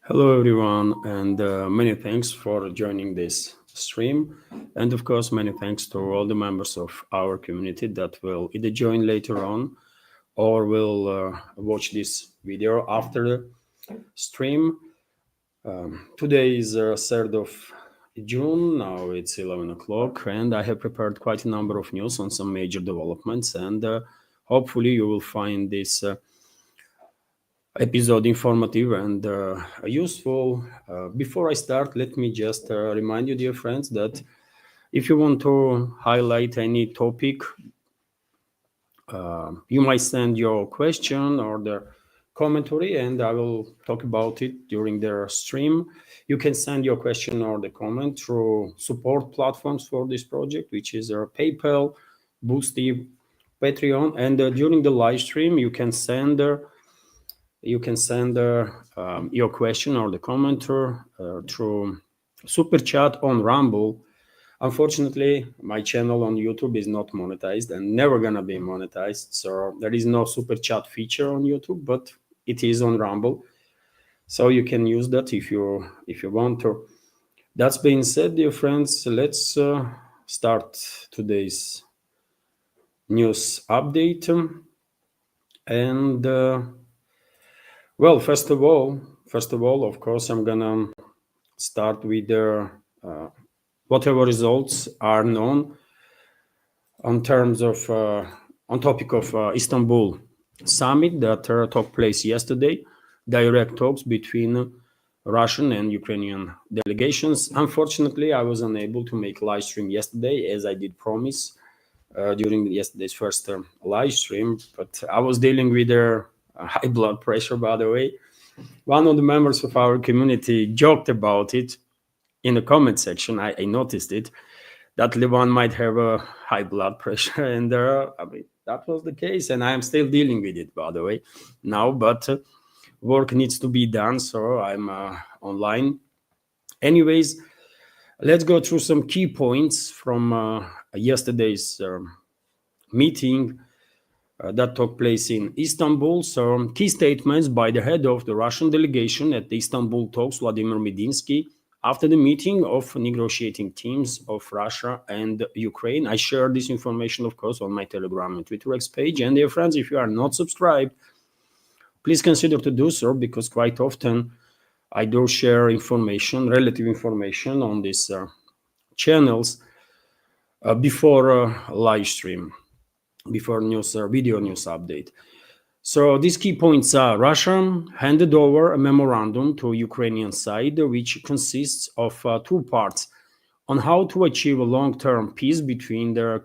Hello, everyone, and many thanks for joining this stream. And of course, many thanks to all the members of our community that will either join later on or will watch this video after the stream. Today is 3rd of June, now it's 11 o'clock, and I have prepared quite a number of news on some major developments, and hopefully you will find this episode informative and useful. Before I start, let me just remind you, dear friends, that if you want to highlight any topic, you might send your question or the commentary, and I will talk about it during the stream. You can send your question or the comment through support platforms for this project, which is PayPal, Boosty, Patreon, and during the live stream, you can send your question or the commenter through super chat on Rumble. Unfortunately, my channel on YouTube is not monetized and never gonna be monetized, so there is no super chat feature on YouTube, but it is on Rumble, so you can use that if you want to. That's being said, dear friends, let's start today's news update. And well, first of all, of course, I'm gonna start with the whatever results are known on terms of on topic of Istanbul summit that took place yesterday. Direct talks between Russian and Ukrainian delegations. Unfortunately, I was unable to make live stream yesterday, as I did promise during yesterday's first live stream. But I was dealing with high blood pressure, by the way. One of the members of our community joked about it in the comment section. I noticed it, that Levan might have a high blood pressure, and I mean, that was the case, and I am still dealing with it, by the way, now, but work needs to be done, so I'm online. Anyways, let's go through some key points from yesterday's meeting that took place in Istanbul. So key statements by the head of the Russian delegation at the Istanbul talks, Vladimir Medinsky, after the meeting of negotiating teams of Russia and Ukraine. I share this information, of course, on my Telegram and Twitter X page. And dear friends, if you are not subscribed, please consider to do so, because quite often I do share information, relative information on these channels before live stream, before news video news update. So these key points are: Russia handed over a memorandum to Ukrainian side, which consists of two parts on how to achieve a long-term peace between the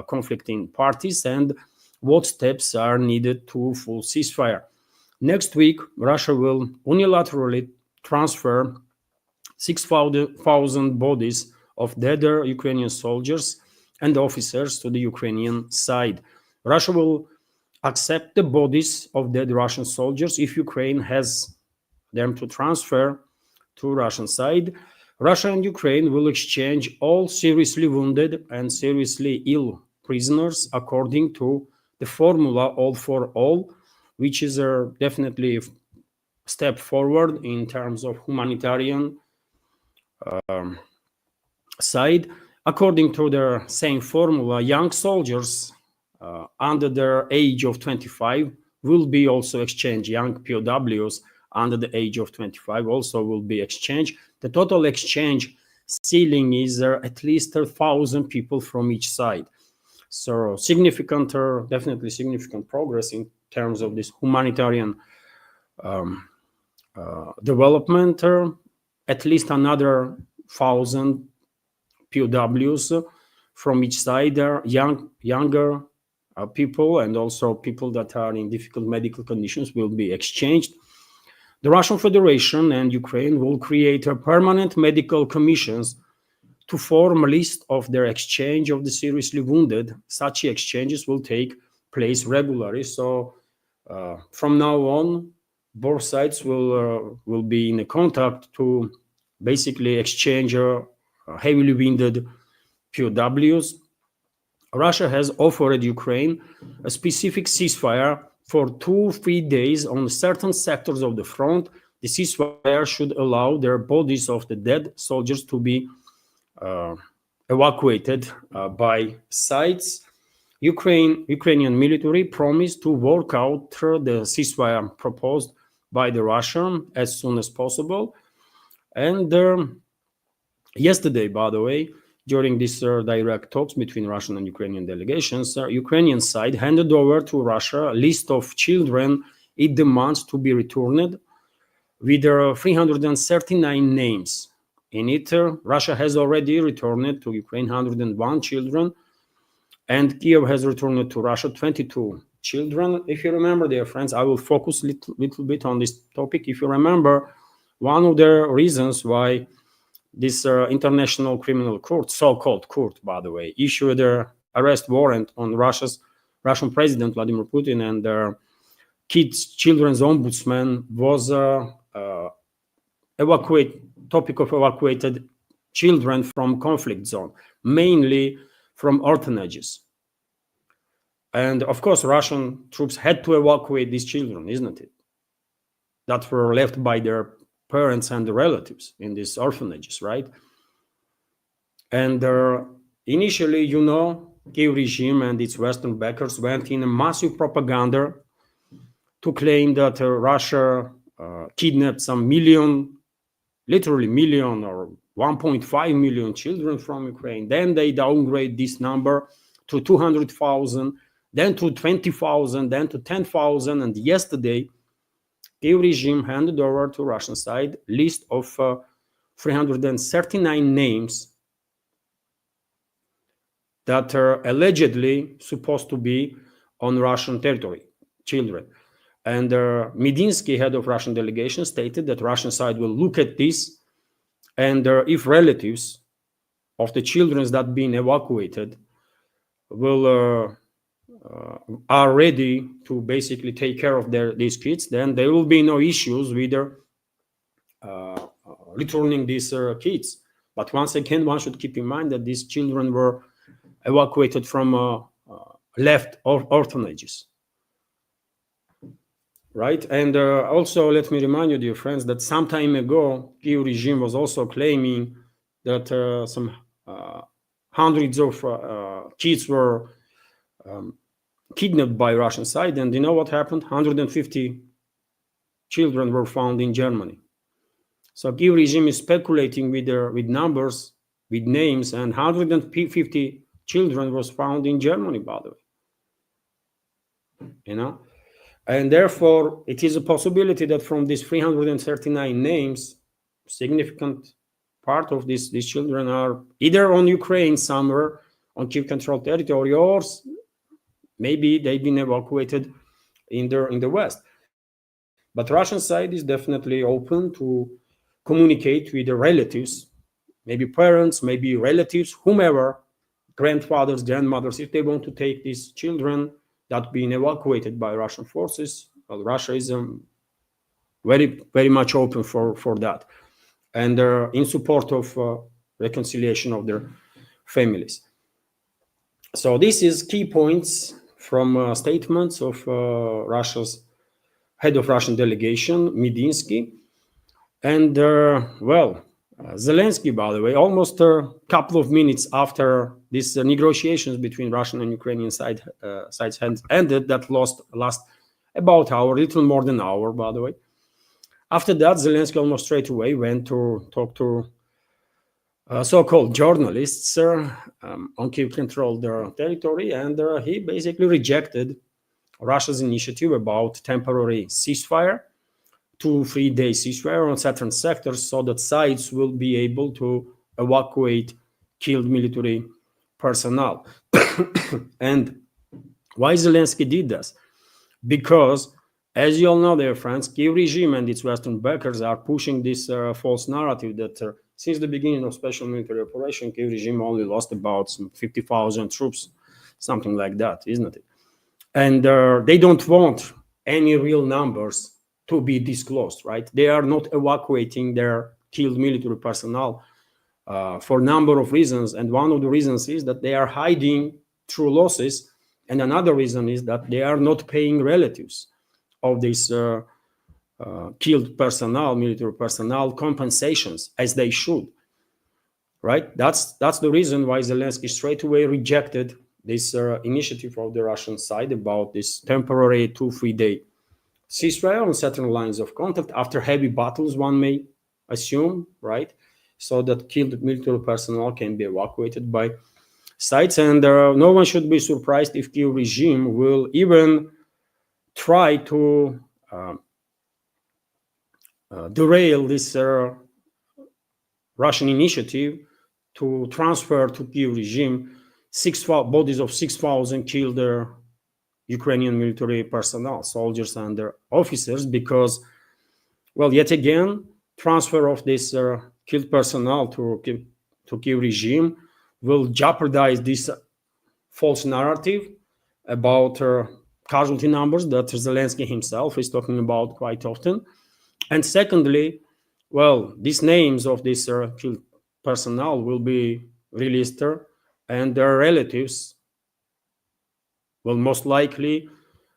conflicting parties and what steps are needed to full ceasefire. Next week, Russia will unilaterally transfer 6,000 bodies of dead Ukrainian soldiers and officers to the Ukrainian side. Russia will accept the bodies of dead Russian soldiers if Ukraine has them to transfer to Russian side. Russia and Ukraine will exchange all seriously wounded and seriously ill prisoners according to the formula all for all, which is definitely a step forward in terms of humanitarian side. According to the same formula, young soldiers under the age of 25 will be also exchanged. Young POWs under the age of 25 also will be exchanged. The total exchange ceiling is at least 1,000 people from each side. So significant, definitely significant progress in terms of this humanitarian development. At least another 1,000 POWs from each side, younger people and also people that are in difficult medical conditions will be exchanged. The Russian Federation and Ukraine will create a permanent medical commissions to form a list of their exchange of the seriously wounded. Such exchanges will take place regularly. So from now on, both sides will be in contact to basically exchange heavily wounded POWs. Russia has offered Ukraine a specific ceasefire for 2-3 days on certain sectors of the front the ceasefire should allow their bodies of the dead soldiers to be evacuated by sides. Ukrainian military promised to work out the ceasefire proposed by the Russian as soon as possible. And yesterday, by the way, during these direct talks between Russian and Ukrainian delegations, Ukrainian side handed over to Russia a list of children it demands to be returned with 339 names. In it, Russia has already returned to Ukraine 101 children, and Kiev has returned to Russia 22 children. If you remember, dear friends, I will focus a little bit on this topic. If you remember, one of the reasons why this International Criminal Court, so-called court, by the way, issued an arrest warrant on Russian President Vladimir Putin and their children's ombudsman was topic of evacuated children from conflict zone, mainly from orphanages. And of course, Russian troops had to evacuate these children, isn't it? That were left by their parents and the relatives in these orphanages, right? And initially, you know, Kiev regime and its Western backers went in a massive propaganda to claim that Russia kidnapped some literally million or 1.5 million children from Ukraine. Then they downgrade this number to 200,000, then to 20,000, then to 10,000. And yesterday, Kiev regime handed over to Russian side list of 339 names that are allegedly supposed to be on Russian territory, children. And Medinsky, head of Russian delegation, stated that Russian side will look at this, and if relatives of the children that been evacuated will are ready to basically take care of these kids, then there will be no issues with returning these kids. But once again, one should keep in mind that these children were evacuated from left orphanages. Right, and also let me remind you, dear friends, that some time ago, Kiev regime was also claiming that some hundreds of kids were kidnapped by Russian side, and you know what happened? 150 children were found in Germany. So Kiev regime is speculating with numbers, with names, and 150 children was found in Germany, by the way. You know. And therefore, it is a possibility that from these 339 names, significant part of these children are either on Ukraine somewhere on Kiev-controlled territory, or maybe they've been evacuated in the West. But Russian side is definitely open to communicate with the relatives, maybe parents, maybe relatives, whomever, grandfathers, grandmothers, if they want to take these children that being evacuated by Russian forces. Well, Russia is very, very much open for that, and in support of reconciliation of their families. So this is key points from statements of Russia's head of Russian delegation, Medinsky. And Zelensky, by the way, almost a couple of minutes after these negotiations between Russian and Ukrainian sides had ended, that last about hour, little more than an hour, by the way. After that, Zelensky almost straight away went to talk to so-called journalists on Kiev-controlled territory, and he basically rejected Russia's initiative about temporary ceasefire, 2-3 day ceasefire on certain sectors, so that sides will be able to evacuate killed military personnel. And why Zelensky did this? Because, as you all know, dear friends, Kiev regime and its Western backers are pushing this false narrative that since the beginning of special military operation, Kiev regime only lost about some 50,000 troops, something like that, isn't it? And they don't want any real numbers to be disclosed, right? They are not evacuating their killed military personnel for a number of reasons. And one of the reasons is that they are hiding true losses. And another reason is that they are not paying relatives of these killed personnel, military personnel, compensations, as they should. Right? That's the reason why Zelensky straight away rejected this initiative of the Russian side about this temporary 2-3 day ceasefire on certain lines of contact after heavy battles, one may assume, right? So that killed military personnel can be evacuated by sites. And no one should be surprised if Kyiv regime will even try to derail this Russian initiative to transfer to Kyiv regime bodies of 6,000 killed Ukrainian military personnel, soldiers and their officers, because, well, yet again, transfer of this killed personnel to Kyiv regime will jeopardize this false narrative about casualty numbers that Zelensky himself is talking about quite often. And secondly, well, these names of this killed personnel will be released, and their relatives will most likely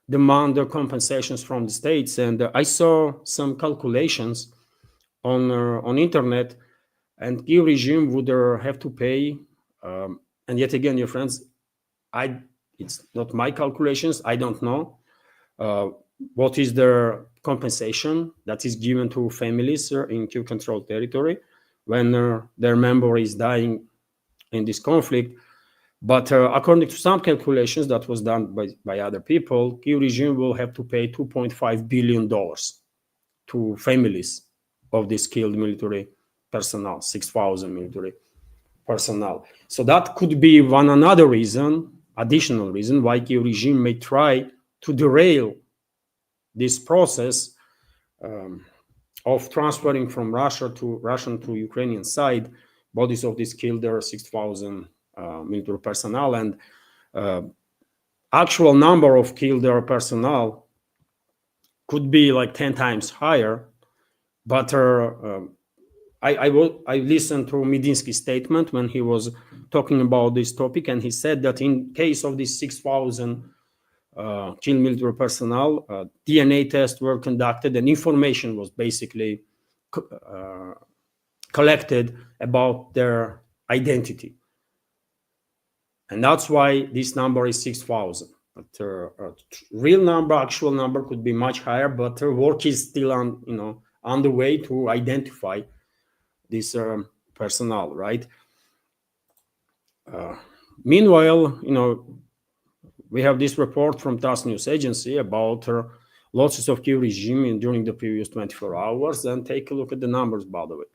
demand their compensations from the states. And I saw some calculations on internet, and Kyiv regime would have to pay. And yet again, your friends, it's not my calculations. I don't know what is their compensation that is given to families in Kyiv-controlled territory when their member is dying in this conflict. But according to some calculations that was done by other people, Kyiv regime will have to pay $2.5 billion to families of this killed military personnel, 6,000 military personnel. So that could be another reason, additional reason, why Kyiv regime may try to derail this process of transferring from Russian to Ukrainian side bodies of these killed 6,000 military personnel, and actual number of killed personnel could be like 10 times higher. But I listened to Medinsky's statement when he was talking about this topic, and he said that in case of these 6,000 killed military personnel, DNA tests were conducted and information was basically collected about their identity. And that's why this number is 6,000. But real number, actual number could be much higher, but work is still on the way to identify this personnel, right? Meanwhile, we have this report from TASS news agency about losses of Kyiv regime during the previous 24 hours, and take a look at the numbers, by the way.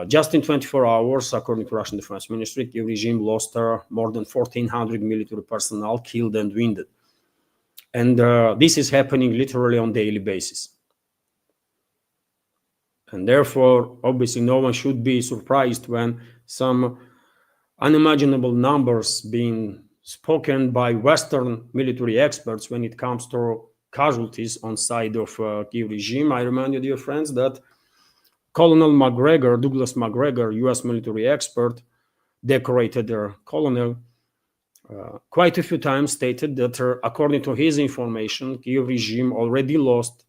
Just in 24 hours, according to Russian Defense Ministry, Kyiv regime lost more than 1,400 military personnel killed and wounded. And this is happening literally on a daily basis. And therefore, obviously, no one should be surprised when some unimaginable numbers being spoken by Western military experts when it comes to casualties on side of Kyiv regime. I remind you, dear friends, that Colonel McGregor, Douglas McGregor, U.S. military expert, decorated colonel, quite a few times stated that according to his information, Kyiv regime already lost,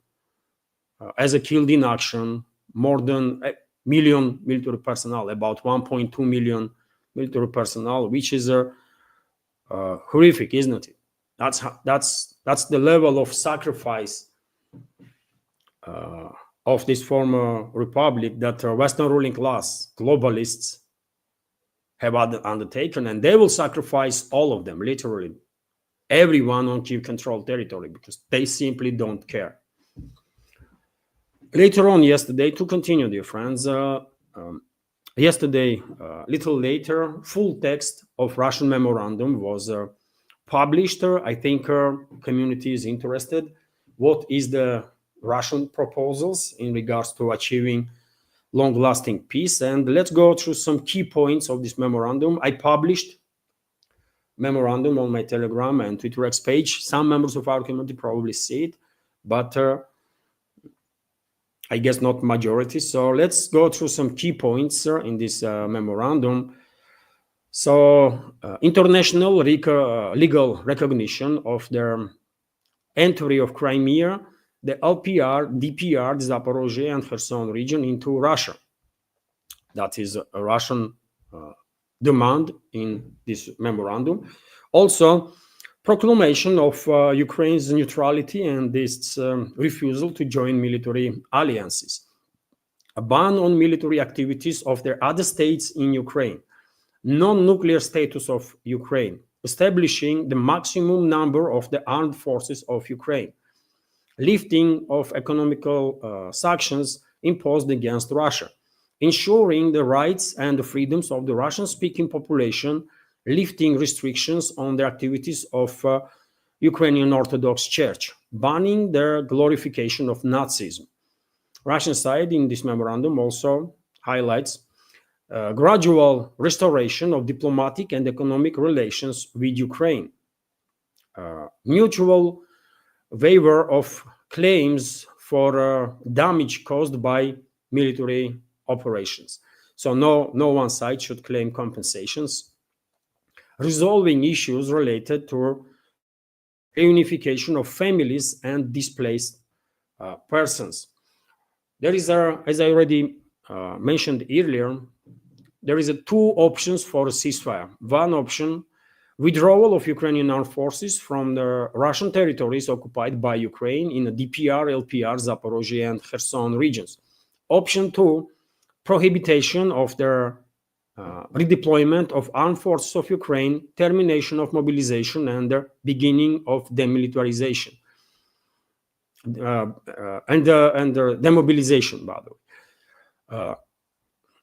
as a killed in action, more than 1 million military personnel, about 1.2 million military personnel, which is horrific, isn't it? That's the level of sacrifice of this former republic that Western ruling class globalists have undertaken, and they will sacrifice all of them, literally everyone on Kyiv-controlled territory, because they simply don't care. Later on yesterday, to continue, dear friends, yesterday, little later, full text of Russian memorandum was published. I think community is interested. What is the Russian proposals in regards to achieving long-lasting peace? And let's go through some key points of this memorandum. I published memorandum on my Telegram and Twitter X page. Some members of our community probably see it, but I guess not majority. So let's go through some key points in this memorandum. So international legal recognition of their entry of Crimea the LPR, DPR, the Zaporozhye and Kherson region into Russia. That is a Russian demand in this memorandum. Also, proclamation of Ukraine's neutrality and its refusal to join military alliances. A ban on military activities of the other states in Ukraine. Non-nuclear status of Ukraine. Establishing the maximum number of the armed forces of Ukraine. Lifting of economical sanctions imposed against Russia. Ensuring the rights and the freedoms of the Russian-speaking population, lifting restrictions on the activities of Ukrainian Orthodox Church, banning their glorification of Nazism. Russian side in this memorandum also highlights gradual restoration of diplomatic and economic relations with Ukraine, mutual waiver of claims for damage caused by military operations. So no one side should claim compensations. Resolving issues related to reunification of families and displaced persons. There is, as I already mentioned earlier, there is two options for a ceasefire. One option, withdrawal of Ukrainian armed forces from the Russian territories occupied by Ukraine in the DPR, LPR, Zaporozhye and Kherson regions. Option two, prohibition of the redeployment of armed forces of Ukraine, termination of mobilization, and the beginning of demilitarization. And demobilization, by the way.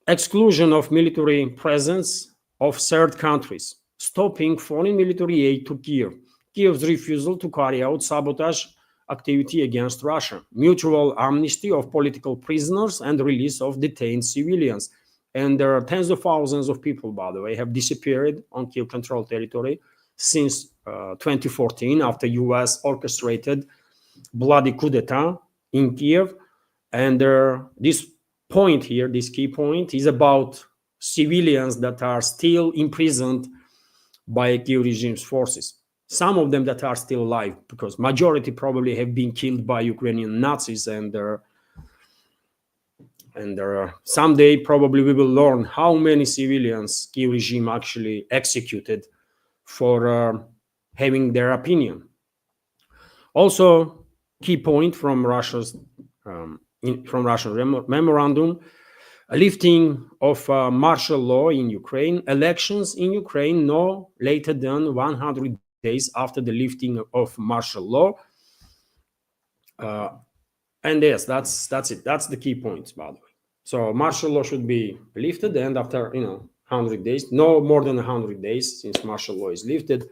Exclusion of military presence of third countries. Stopping foreign military aid to Kiev. Kiev's refusal to carry out sabotage activity against Russia. Mutual amnesty of political prisoners and release of detained civilians. And there are tens of thousands of people, by the way, have disappeared on Kiev-controlled territory since 2014 after US orchestrated bloody coup d'etat in Kiev. And this point here, this key point, is about civilians that are still imprisoned by Kiev regime's forces. Some of them that are still alive, because majority probably have been killed by Ukrainian Nazis, and someday probably we will learn how many civilians Kiev regime actually executed for having their opinion. Also, key point from Russia's Russian memorandum, a lifting of martial law in Ukraine, elections in Ukraine no later than 100 days after the lifting of martial law. And yes, that's it. That's the key points, by the way. So martial law should be lifted, and after 100 days, no more than 100 days since martial law is lifted,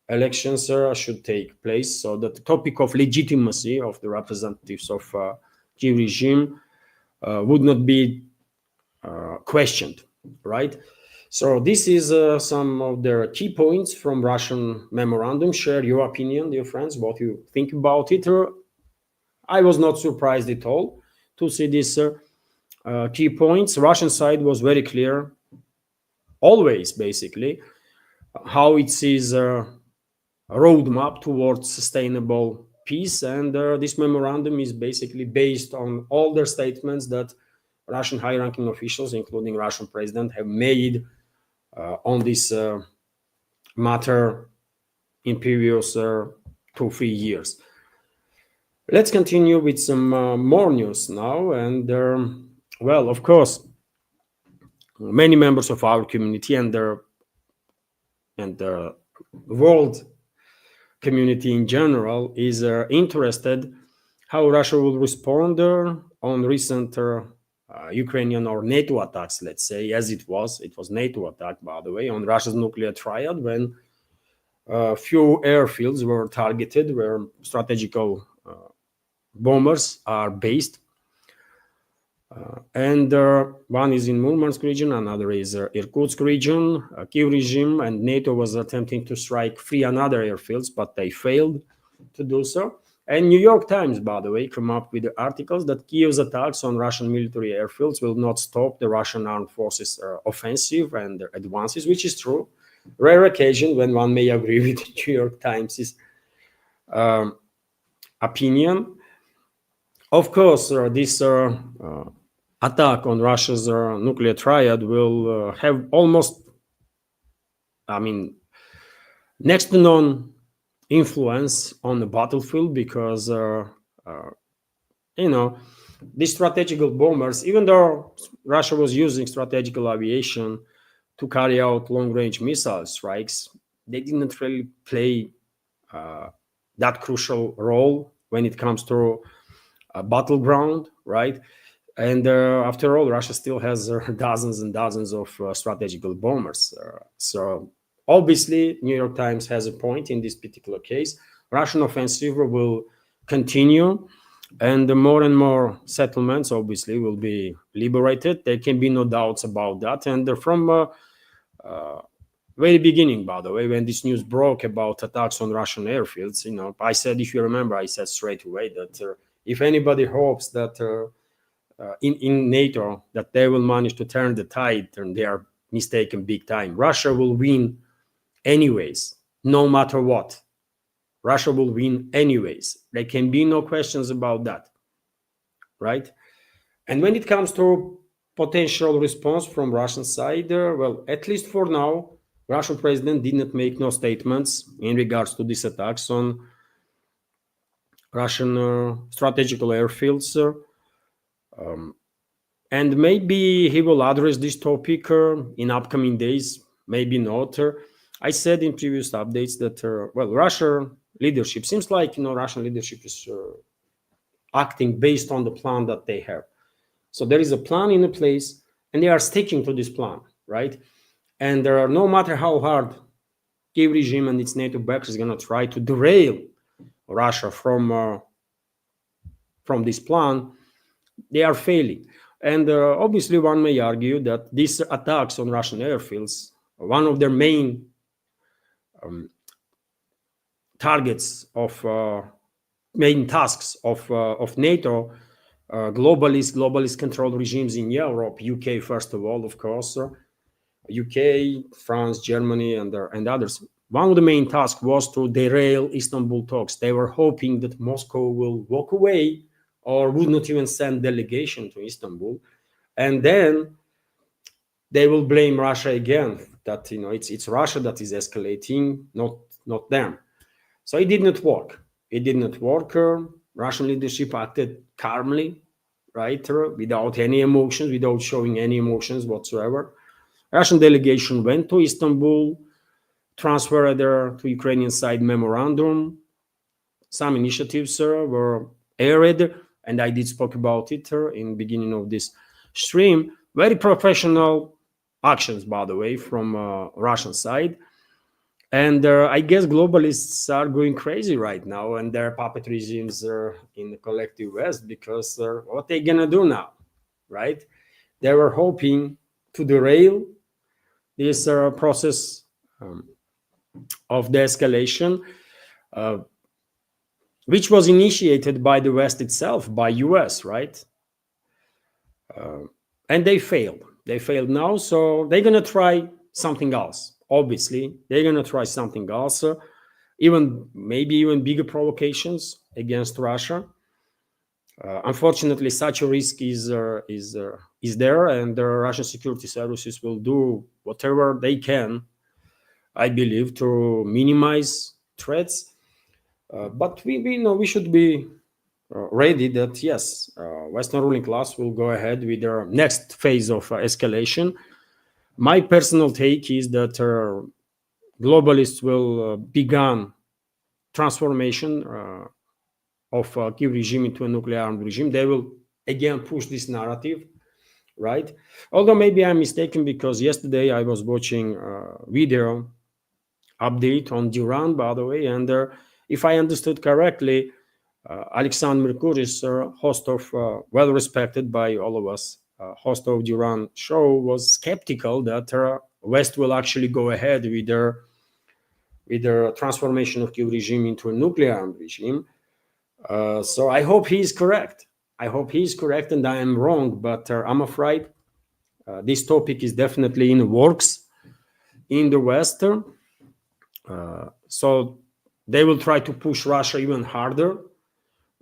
elections should take place, so that the topic of legitimacy of the representatives of Kiev regime would not be questioned, right? So this is some of the key points from Russian memorandum. Share your opinion, dear friends, what you think about it. I was not surprised at all to see these key points. Russian side was very clear, always basically, how it sees a roadmap towards sustainable peace, and this memorandum is basically based on all the statements that Russian high-ranking officials, including Russian president, have made on this matter in previous 2-3 years. Let's continue with some more news now. And well, of course, many members of our community and the world community in general is interested how Russia will respond on recent Ukrainian or NATO attacks, let's say, as it was NATO attack, by the way, on Russia's nuclear triad, when a few airfields were targeted where strategical bombers are based. And one is in Murmansk region, another is Irkutsk region. Kiev regime and NATO was attempting to strike 3 another airfields, but they failed to do so. And New York Times, by the way, come up with the articles that Kiev's attacks on Russian military airfields will not stop the Russian armed forces offensive and their advances, which is true. Rare occasion when one may agree with the New York Times' opinion. Of course, this attack on Russia's nuclear triad will have almost, I mean, next to none influence on the battlefield, because you know, these strategical bombers, even though Russia was using strategical aviation to carry out long-range missile strikes, they didn't really play that crucial role when it comes to a battleground, right? And after all, Russia still has dozens and dozens of strategical bombers. So obviously, New York Times has a point in this particular case. Russian offensive will continue, and more and more settlements obviously will be liberated. There can be no doubts about that. And from very beginning, by the way, when this news broke about attacks on Russian airfields, I said, if you remember, I said straight away that if anybody hopes that in NATO that they will manage to turn the tide, and they are mistaken big time. Russia will win anyways, no matter what. Russia will win anyways. There can be no questions about that, right? And when it comes to potential response from Russian side, well, at least for now, Russian president did not make no statements in regards to these attacks on Russian strategical airfields. And maybe he will address this topic in upcoming days, maybe not. I said in previous updates that, well, Russian leadership seems like, Russian leadership is acting based on the plan that they have. So there is a plan in place, and they are sticking to this plan, right? And no matter how hard Kiev regime and its NATO backers is going to try to derail Russia from this plan, they are failing. And obviously, one may argue that these attacks on Russian airfields, one of their main targets of main tasks of NATO, globalist controlled regimes in Europe, UK first of all, of course, UK, France, Germany, and others. One of the main tasks was to derail Istanbul talks. They were hoping that Moscow will walk away or would not even send delegation to Istanbul, and then they will blame Russia again. That it's Russia that is escalating, not them. So it did not work. It did not work. Russian leadership acted calmly, right, without any emotions, without showing any emotions whatsoever. Russian delegation went to Istanbul, transferred there to Ukrainian side memorandum. Some initiatives were aired, and I did spoke about it in the beginning of this stream. Very professional actions, by the way, from Russian side. And I guess globalists are going crazy right now, and their puppet regimes are in the collective West, because what they gonna do now, right? They were hoping to derail this process of the escalation, which was initiated by the West itself, by US, right? And they failed. They failed now, so they're gonna try something else. Obviously, they're gonna try something else, maybe even bigger provocations against Russia. Unfortunately, such a risk is there, and the Russian security services will do whatever they can, I believe, to minimize threats. But we should be ready that yes, Western ruling class will go ahead with their next phase of escalation. My personal take is that globalists will begin transformation of Kiev regime into a nuclear armed regime. They will again push this narrative, right? Although maybe I'm mistaken, because yesterday I was watching a video update on Duran, by the way, and if I understood correctly, Alexander Mercury's host of well-respected by all of us, host of Duran show, was skeptical that West will actually go ahead with their transformation of Kiev regime into a nuclear armed regime. So I hope he is correct. I hope he is correct and I am wrong, but I'm afraid this topic is definitely in the works in the West. So they will try to push Russia even harder,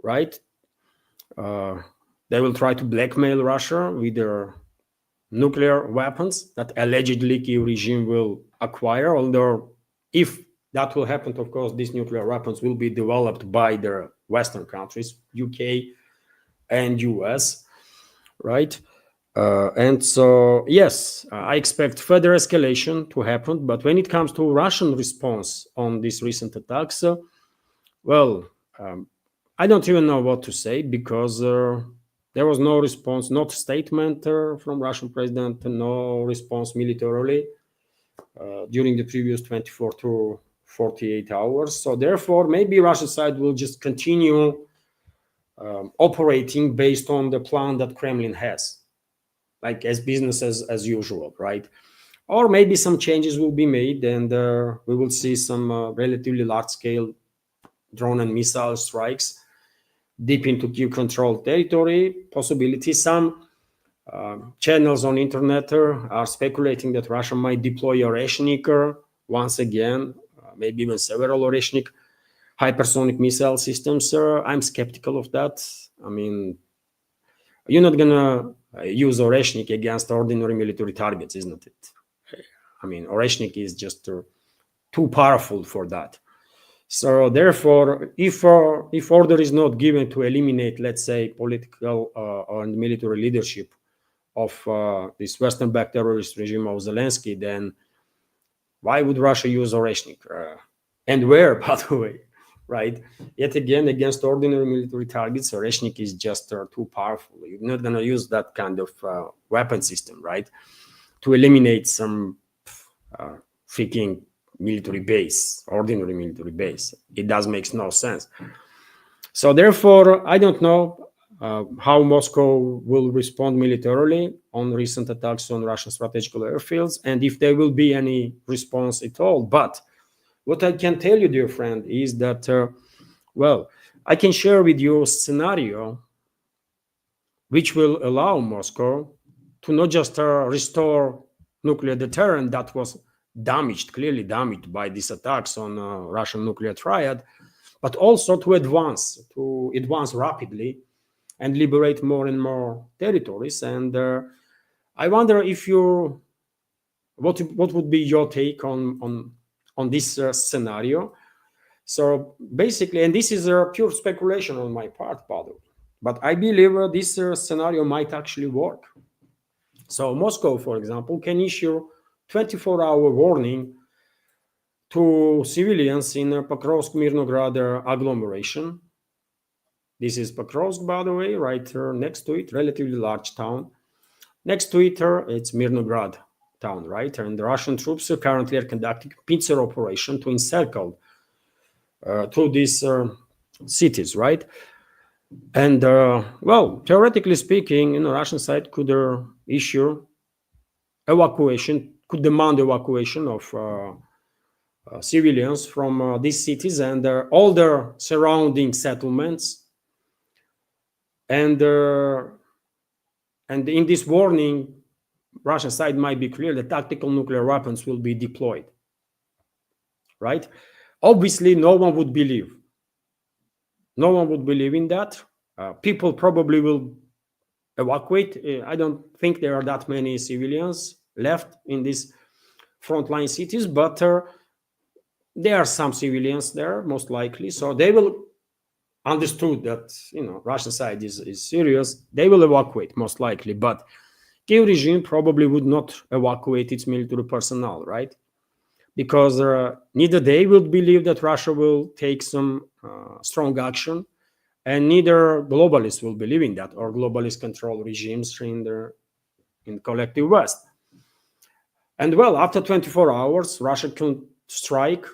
right? They will try to blackmail Russia with their nuclear weapons that allegedly Kyiv regime will acquire. Although, if that will happen, of course, these nuclear weapons will be developed by the Western countries, UK and US, right? And so, yes, I expect further escalation to happen. But when it comes to Russian response on these recent attacks, well, I don't even know what to say, because there was no response, not statement from Russian president, no response militarily during the previous 24 to 48 hours. So therefore, maybe Russian side will just continue operating based on the plan that Kremlin has, like as business as usual, right? Or maybe some changes will be made, and we will see some relatively large-scale drone and missile strikes deep into Kyiv-controlled territory. Possibility. Some channels on internet are speculating that Russia might deploy Oreshnik once again, maybe even several Oreshnik hypersonic missile systems. I'm skeptical of that. I mean, you're not gonna use Oreshnik against ordinary military targets, isn't it? I mean, Oreshnik is just too powerful for that. So therefore, if order is not given to eliminate, let's say, political and military leadership of this Western-backed terrorist regime of Zelensky, then why would Russia use Oreshnik? And where, by the way, right? Yet again, against ordinary military targets, Oreshnik is just too powerful. You're not going to use that kind of weapon system, right, to eliminate some freaking military base, ordinary military base. It does make no sense. So therefore, I don't know how Moscow will respond militarily on recent attacks on Russian strategical airfields, and if there will be any response at all. But what I can tell you, dear friend, is that, well, I can share with you a scenario which will allow Moscow to not just restore nuclear deterrent that was damaged, clearly damaged by these attacks on Russian nuclear triad, but also to advance rapidly and liberate more and more territories. And I wonder if what would be your take on this scenario. So basically, and this is a pure speculation on my part, by the way, but I believe this scenario might actually work. So Moscow, for example, can issue 24-hour warning to civilians in Pokrovsk-Mirnograd agglomeration. This is Pokrovsk, by the way, right next to it, relatively large town. Next to it, it's Mirnograd town, right? And the Russian troops currently are conducting a pincer operation to encircle through these cities, right? And well, theoretically speaking, Russian side could issue evacuation, could demand evacuation of civilians from these cities and all their surrounding settlements. And in this warning, Russian side might be clear that tactical nuclear weapons will be deployed, right? Obviously, no one would believe. No one would believe in that. People probably will evacuate. I don't think there are that many civilians left in these frontline cities, but there are some civilians there, most likely. So they will understood that Russian side is serious. They will evacuate, most likely. But Kyiv regime probably would not evacuate its military personnel, right? Because neither they would believe that Russia will take some strong action, and neither globalists will believe in that, or globalist control regimes in the collective West. And well, after 24 hours, Russia can strike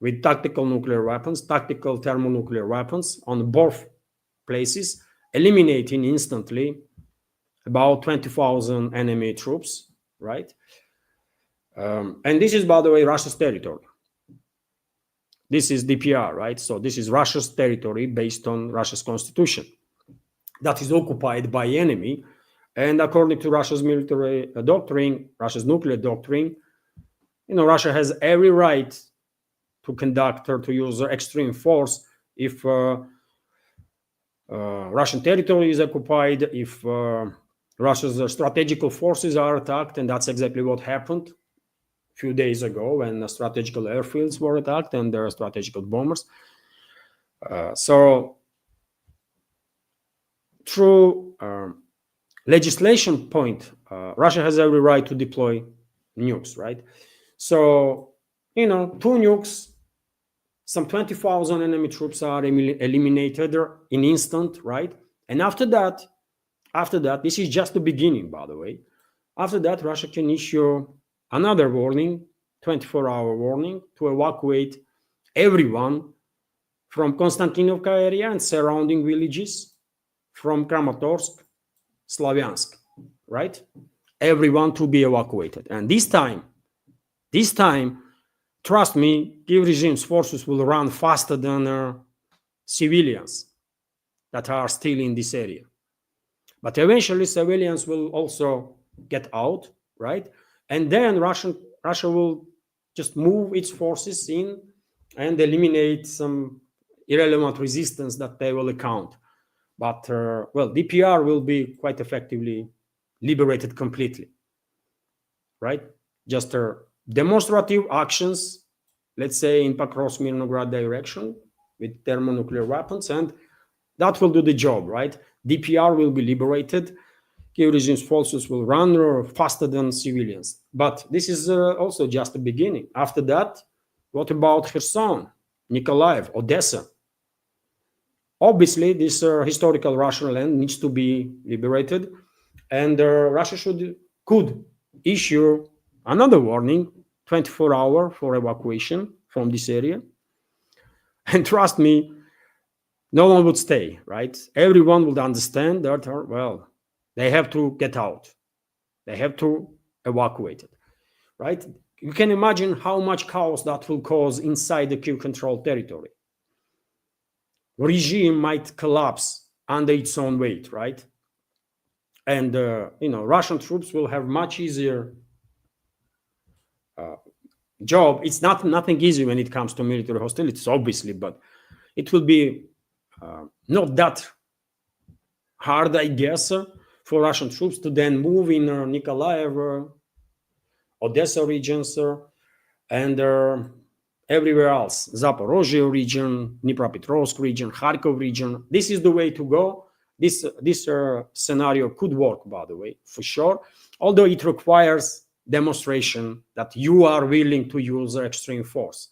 with tactical nuclear weapons, tactical thermonuclear weapons on both places, eliminating instantly about 20,000 enemy troops, right? And this is, by the way, Russia's territory. This is DPR, right? So this is Russia's territory based on Russia's constitution that is occupied by enemy. And according to Russia's military doctrine, Russia's nuclear doctrine, Russia has every right to conduct or to use extreme force if Russian territory is occupied, if Russia's strategical forces are attacked, and that's exactly what happened a few days ago when the strategical airfields were attacked and there are strategical bombers. So through legislation point, Russia has every right to deploy nukes, right? So, 2 nukes, some 20,000 enemy troops are eliminated in instant, right? And after that, this is just the beginning, by the way. After that, Russia can issue another warning, 24-hour warning, to evacuate everyone from Konstantinovka area and surrounding villages, from Kramatorsk, Slavyansk, right? Everyone to be evacuated. And this time, trust me, Kiev regime's forces will run faster than civilians that are still in this area. But eventually, civilians will also get out, right? And then Russia will just move its forces in and eliminate some irrelevant resistance that they will account. But, DPR will be quite effectively liberated completely, right? Just demonstrative actions, let's say in Pakrovsk-Mirnograd direction with thermonuclear weapons, and that will do the job, right? DPR will be liberated. Kiev regime's forces will run faster than civilians. But this is also just the beginning. After that, what about Kherson, Nikolaev, Odessa? Obviously, this historical Russian land needs to be liberated, and Russia could issue another warning, 24-hour for evacuation from this area. And trust me, no one would stay, right? Everyone would understand that, they have to get out. They have to evacuate it, right? You can imagine how much chaos that will cause inside the Kiev-controlled territory. Regime might collapse under its own weight, right? And, Russian troops will have much easier job. It's nothing easy when it comes to military hostilities, obviously, but it will be not that hard, I guess, for Russian troops to then move in Nikolaev, Odessa regions, and everywhere else, Zaporozhye region, Dnipropetrovsk region, Kharkov region. This is the way to go. This scenario could work, by the way, for sure, although it requires demonstration that you are willing to use extreme force,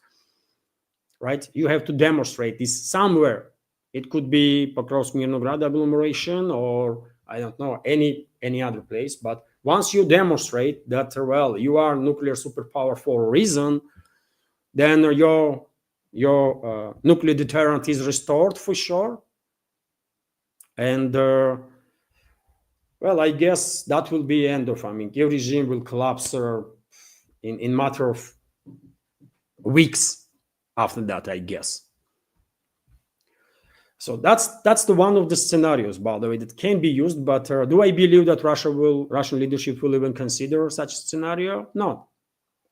right? You have to demonstrate this somewhere. It could be Pakrovsk-Mirnograd agglomeration, or I don't know, any other place. But once you demonstrate that, you are nuclear superpower for a reason, then your nuclear deterrent is restored for sure. And I guess that will be end of. Kiev regime will collapse in matter of weeks after that, I guess. So that's the one of the scenarios, by the way, that can be used. But do I believe that Russian leadership will even consider such a scenario? No,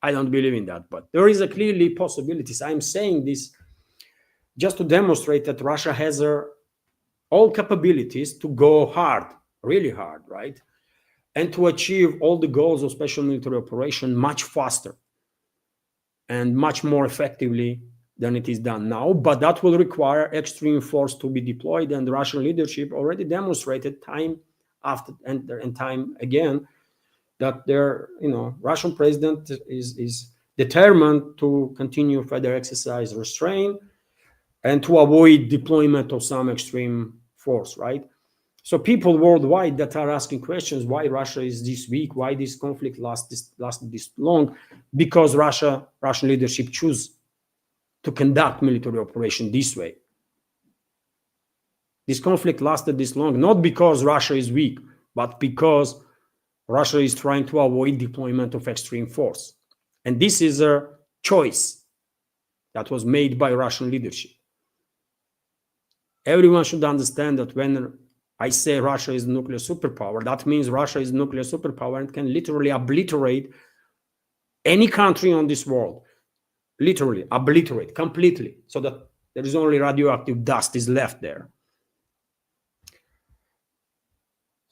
I don't believe in that. But there is a clearly possibilities. I'm saying this just to demonstrate that Russia has all capabilities to go hard, really hard, right? And to achieve all the goals of special military operation much faster and much more effectively than it is done now. But that will require extreme force to be deployed, and the Russian leadership already demonstrated time after and time again that their Russian president is determined to continue further exercise restraint and to avoid deployment of some extreme force, right? So people worldwide that are asking questions, why Russia is this weak, why this conflict lasted this long, because Russian leadership choose to conduct military operation this way. This conflict lasted this long, not because Russia is weak, but because Russia is trying to avoid deployment of extreme force. And this is a choice that was made by Russian leadership. Everyone should understand that when I say Russia is a nuclear superpower, that means Russia is a nuclear superpower and can literally obliterate any country on this world. Literally obliterate completely, so that there is only radioactive dust is left there.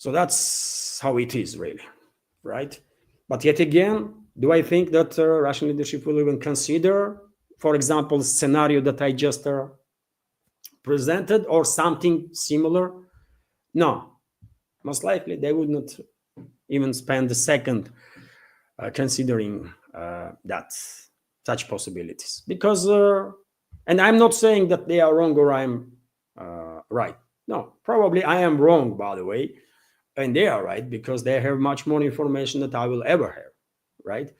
So that's how it is, really, right? But yet again, do I think that Russian leadership will even consider, for example, scenario that I just presented or something similar? No, most likely they would not even spend a second considering that such possibilities. Because, and I'm not saying that they are wrong or I'm right. No, probably I am wrong, by the way, and they are right because they have much more information that I will ever have, right?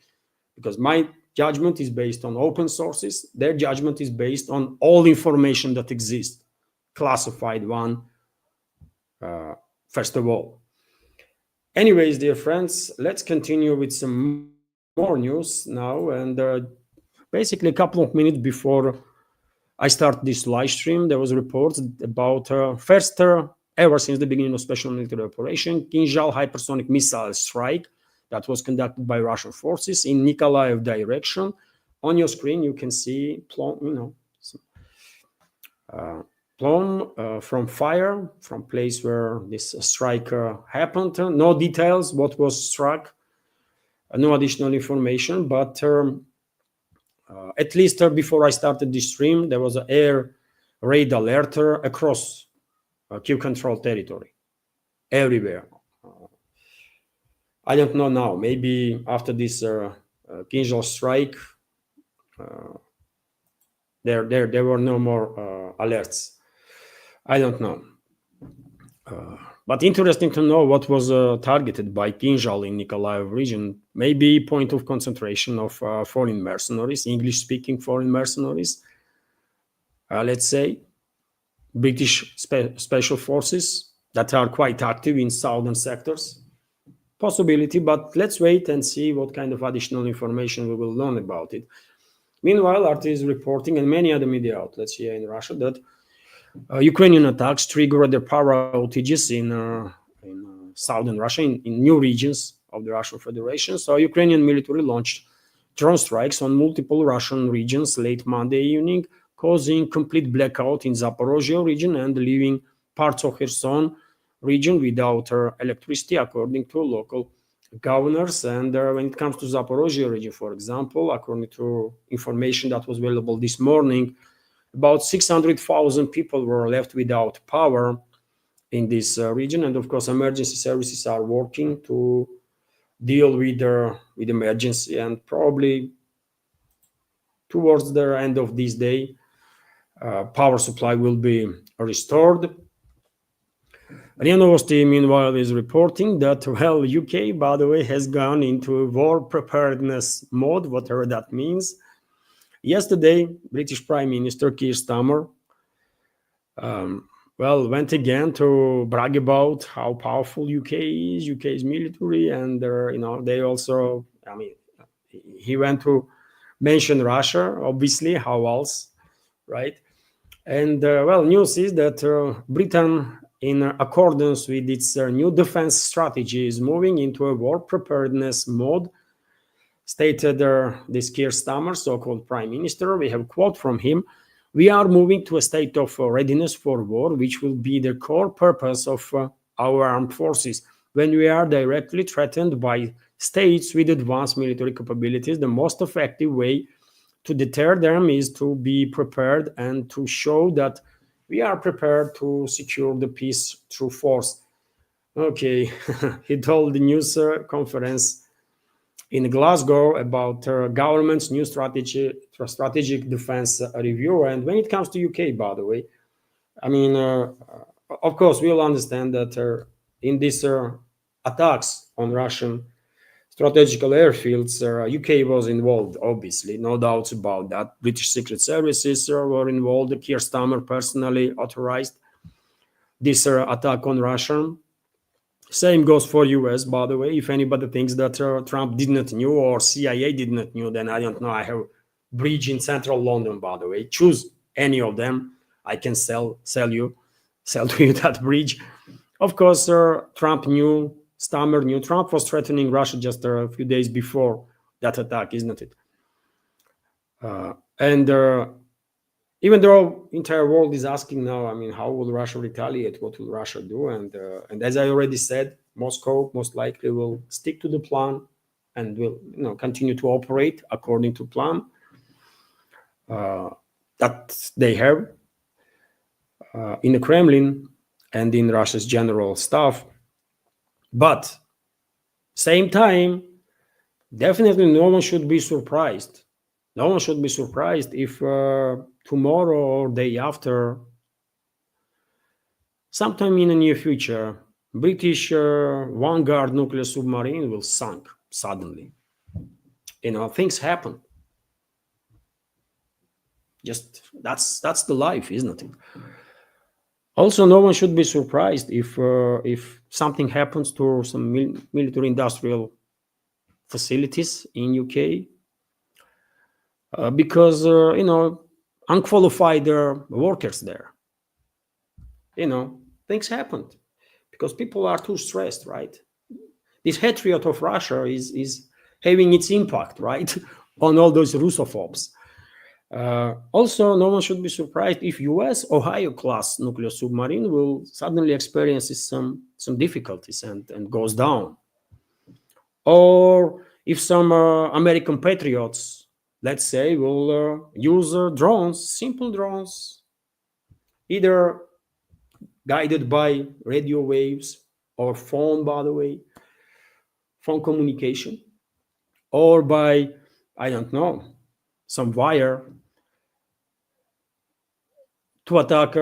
Because my judgment is based on open sources, their judgment is based on all information that exists, classified one, first of all. Anyways, dear friends, let's continue with some more news now. And basically, a couple of minutes before I start this live stream, there was reports about first ever since the beginning of special military operation, Kinzhal hypersonic missile strike that was conducted by Russian forces in Nikolaev direction. On your screen, you can see plume from fire, from place where this strike happened. No details what was struck, no additional information, but at least before I started this stream, there was an air raid alert across Kiev control territory, everywhere. I don't know now, maybe after this Kinzhal strike, there were no more alerts. I don't know. But interesting to know what was targeted by Kinzhal in Nikolaev region. Maybe point of concentration of foreign mercenaries, English-speaking foreign mercenaries. Let's say British special forces that are quite active in southern sectors. Possibility, but let's wait and see what kind of additional information we will learn about it. Meanwhile, RT is reporting, and many other media outlets here in Russia, that Ukrainian attacks triggered the power outages in southern Russia, in new regions of the Russian Federation. So Ukrainian military launched drone strikes on multiple Russian regions late Monday evening, causing complete blackout in Zaporozhye region and leaving parts of Kherson region without electricity, according to local governors. And when it comes to Zaporozhye region, for example, according to information that was available this morning, about 600,000 people were left without power in this region. And of course, emergency services are working to deal with emergency, and probably towards the end of this day, power supply will be restored. RIA Novosti, meanwhile, is reporting that, well, UK, by the way, has gone into war preparedness mode, whatever that means. Yesterday, British Prime Minister Keir Starmer, went again to brag about how powerful UK's military, and they also, he went to mention Russia, obviously, how else, right? And news is that Britain, in accordance with its new defense strategy, is moving into a war preparedness mode, stated this Keir Starmer, so-called prime minister. We have a quote from him: "We are moving to a state of readiness for war, which will be the core purpose of our armed forces. When we are directly threatened by states with advanced military capabilities, the most effective way to deter them is to be prepared and to show that we are prepared to secure the peace through force." Okay, he told the news conference in Glasgow about government's new strategic defense review. And when it comes to UK, by the way, of course, we all understand that in these attacks on Russian strategical airfields, UK was involved, obviously, no doubts about that. British Secret Services were involved. Keir Starmer personally authorized this attack on Russia. Same goes for US, by the way. If anybody thinks that Trump did not know or CIA did not know, then I don't know. I have a bridge in central London, by the way. Choose any of them. I can sell to you that bridge. Of course, Trump knew, Starmer knew. Trump was threatening Russia just a few days before that attack, isn't it? And even though entire world is asking now, I mean, how will Russia retaliate? What will Russia do? And as I already said, Moscow most likely will stick to the plan and will continue to operate according to plan that they have in the Kremlin and in Russia's general staff. But same time, definitely no one should be surprised. No one should be surprised if tomorrow or day after, sometime in the near future, British Vanguard nuclear submarine will sink suddenly. Things happen. Just that's the life, isn't it? Also, no one should be surprised if something happens to some military industrial facilities in UK, because unqualified workers there. Things happened because people are too stressed, right? This hatred of Russia is having its impact, right, on all those Russophobes. Also, no one should be surprised if US Ohio-class nuclear submarine will suddenly experience some difficulties and goes down. Or if some American patriots, let's say, will use drones, simple drones, either guided by radio waves or phone, by the way, phone communication, or by, I don't know, some wire to attack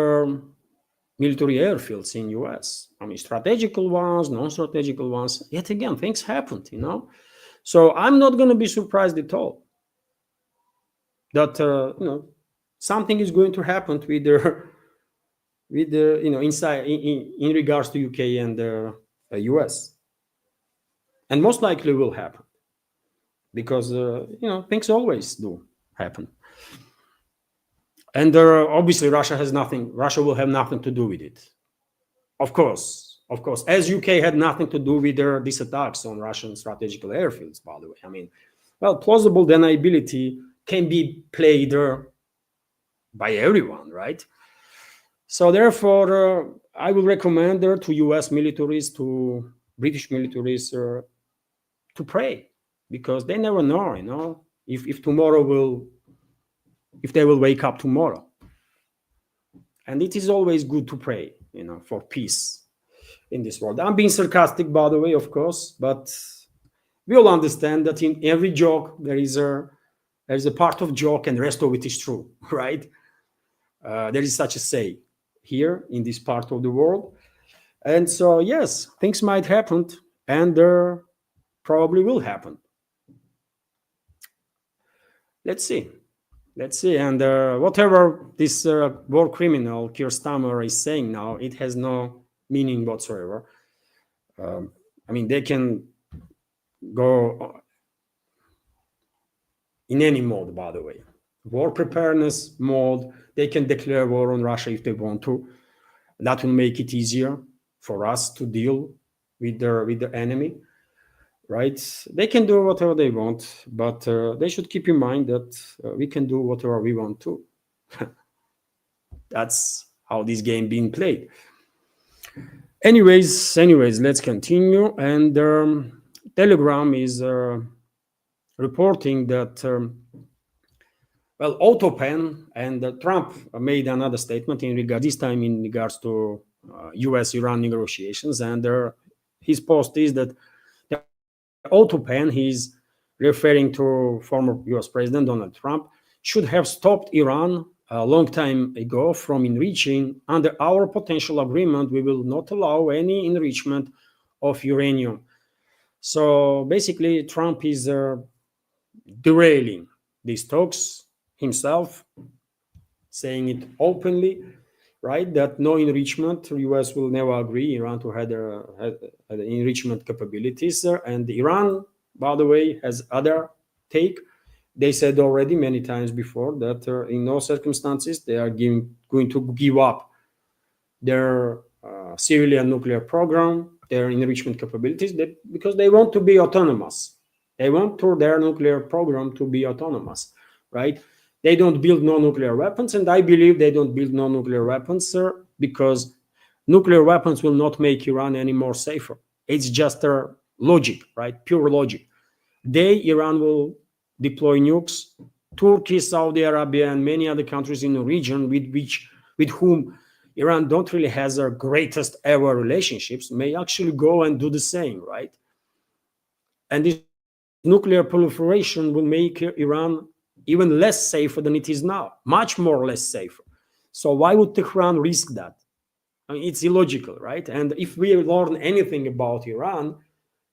military airfields in US. I mean, strategical ones, non-strategical ones. Yet again, things happened, So I'm not going to be surprised at all that something is going to happen with the inside in regards to UK and the US, and most likely will happen because things always do happen. And obviously, Russia will have nothing to do with it. Of course, as UK had nothing to do with these attacks on Russian strategical airfields, by the way. I mean, well, plausible deniability can be played by everyone, right? So therefore, I will recommend to US militaries, to British militaries, to pray, because they never know, if tomorrow if they will wake up tomorrow. And it is always good to pray, for peace in this world. I'm being sarcastic, by the way, of course, but we all understand that in every joke there is a part of joke and the rest of it is true, right? There is such a say here in this part of the world. And so, yes, things might happen, and probably will happen. Let's see. And whatever this war criminal Keir Starmer is saying now, it has no meaning whatsoever. I mean, they can go in any mode, by the way. War preparedness mode. They can declare war on Russia if they want to. That will make it easier for us to deal with the enemy, right? They can do whatever they want, but they should keep in mind that we can do whatever we want to. That's how this game being played. Anyways, let's continue. And Telegram is reporting that Autopen and Trump made another statement this time in regards to US-Iran negotiations, and his post is that the Autopen, he's referring to former US President Donald Trump, should have stopped Iran a long time ago from enriching. Under our potential agreement, we will not allow any enrichment of uranium. So basically, Trump is derailing these talks himself, saying it openly, right, that no enrichment. The US will never agree Iran to have enrichment capabilities. And Iran, by the way, has other take. They said already many times before that in no circumstances they are going to give up their civilian nuclear program, their enrichment capabilities, because they want to be autonomous. They want their nuclear program to be autonomous, right? They don't build no-nuclear weapons, and I believe they don't build no-nuclear weapons, sir, because nuclear weapons will not make Iran any more safer. It's just a logic, right? Pure logic. Iran will deploy nukes. Turkey, Saudi Arabia, and many other countries in the region with whom Iran don't really has their greatest ever relationships may actually go and do the same, right? And this nuclear proliferation will make Iran even less safer than it is now, much more less safer. So why would Tehran risk that? I mean, it's illogical, right? And if we learn anything about Iran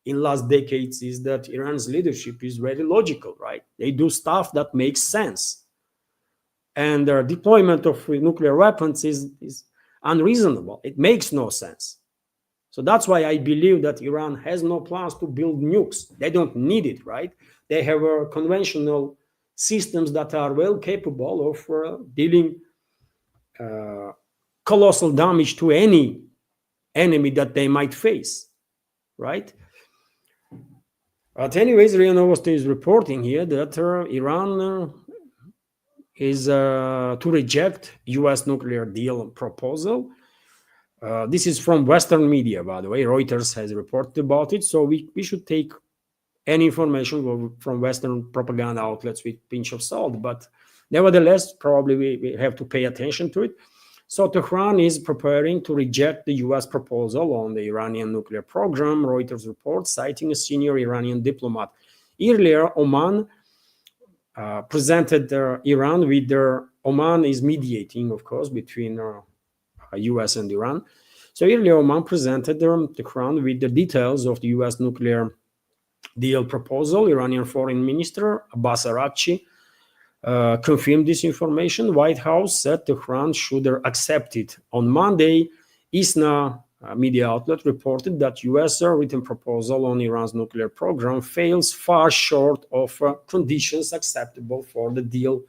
in last decades, is that Iran's leadership is very logical, right? They do stuff that makes sense. And their deployment of nuclear weapons is unreasonable. It makes no sense. So that's why I believe that Iran has no plans to build nukes. They don't need it, right? They have conventional systems that are well capable of dealing colossal damage to any enemy that they might face, right? But anyways, RIA Novosti is reporting here that Iran is to reject U.S. nuclear deal proposal. This is from Western media, by the way. Reuters has reported about it. So we should take any information from Western propaganda outlets with a pinch of salt. But nevertheless, probably we have to pay attention to it. So Tehran is preparing to reject the U.S. proposal on the Iranian nuclear program, Reuters reports, citing a senior Iranian diplomat. Earlier, Oman presented Iran with Oman is mediating, of course, between U.S. and Iran. So earlier, Oman presented Tehran with the details of the U.S. nuclear deal proposal. Iranian Foreign Minister Abbas Araghchi confirmed this information. White House said Tehran should accept it. On Monday, ISNA media outlet reported that U.S. written proposal on Iran's nuclear program fails far short of conditions acceptable for the deal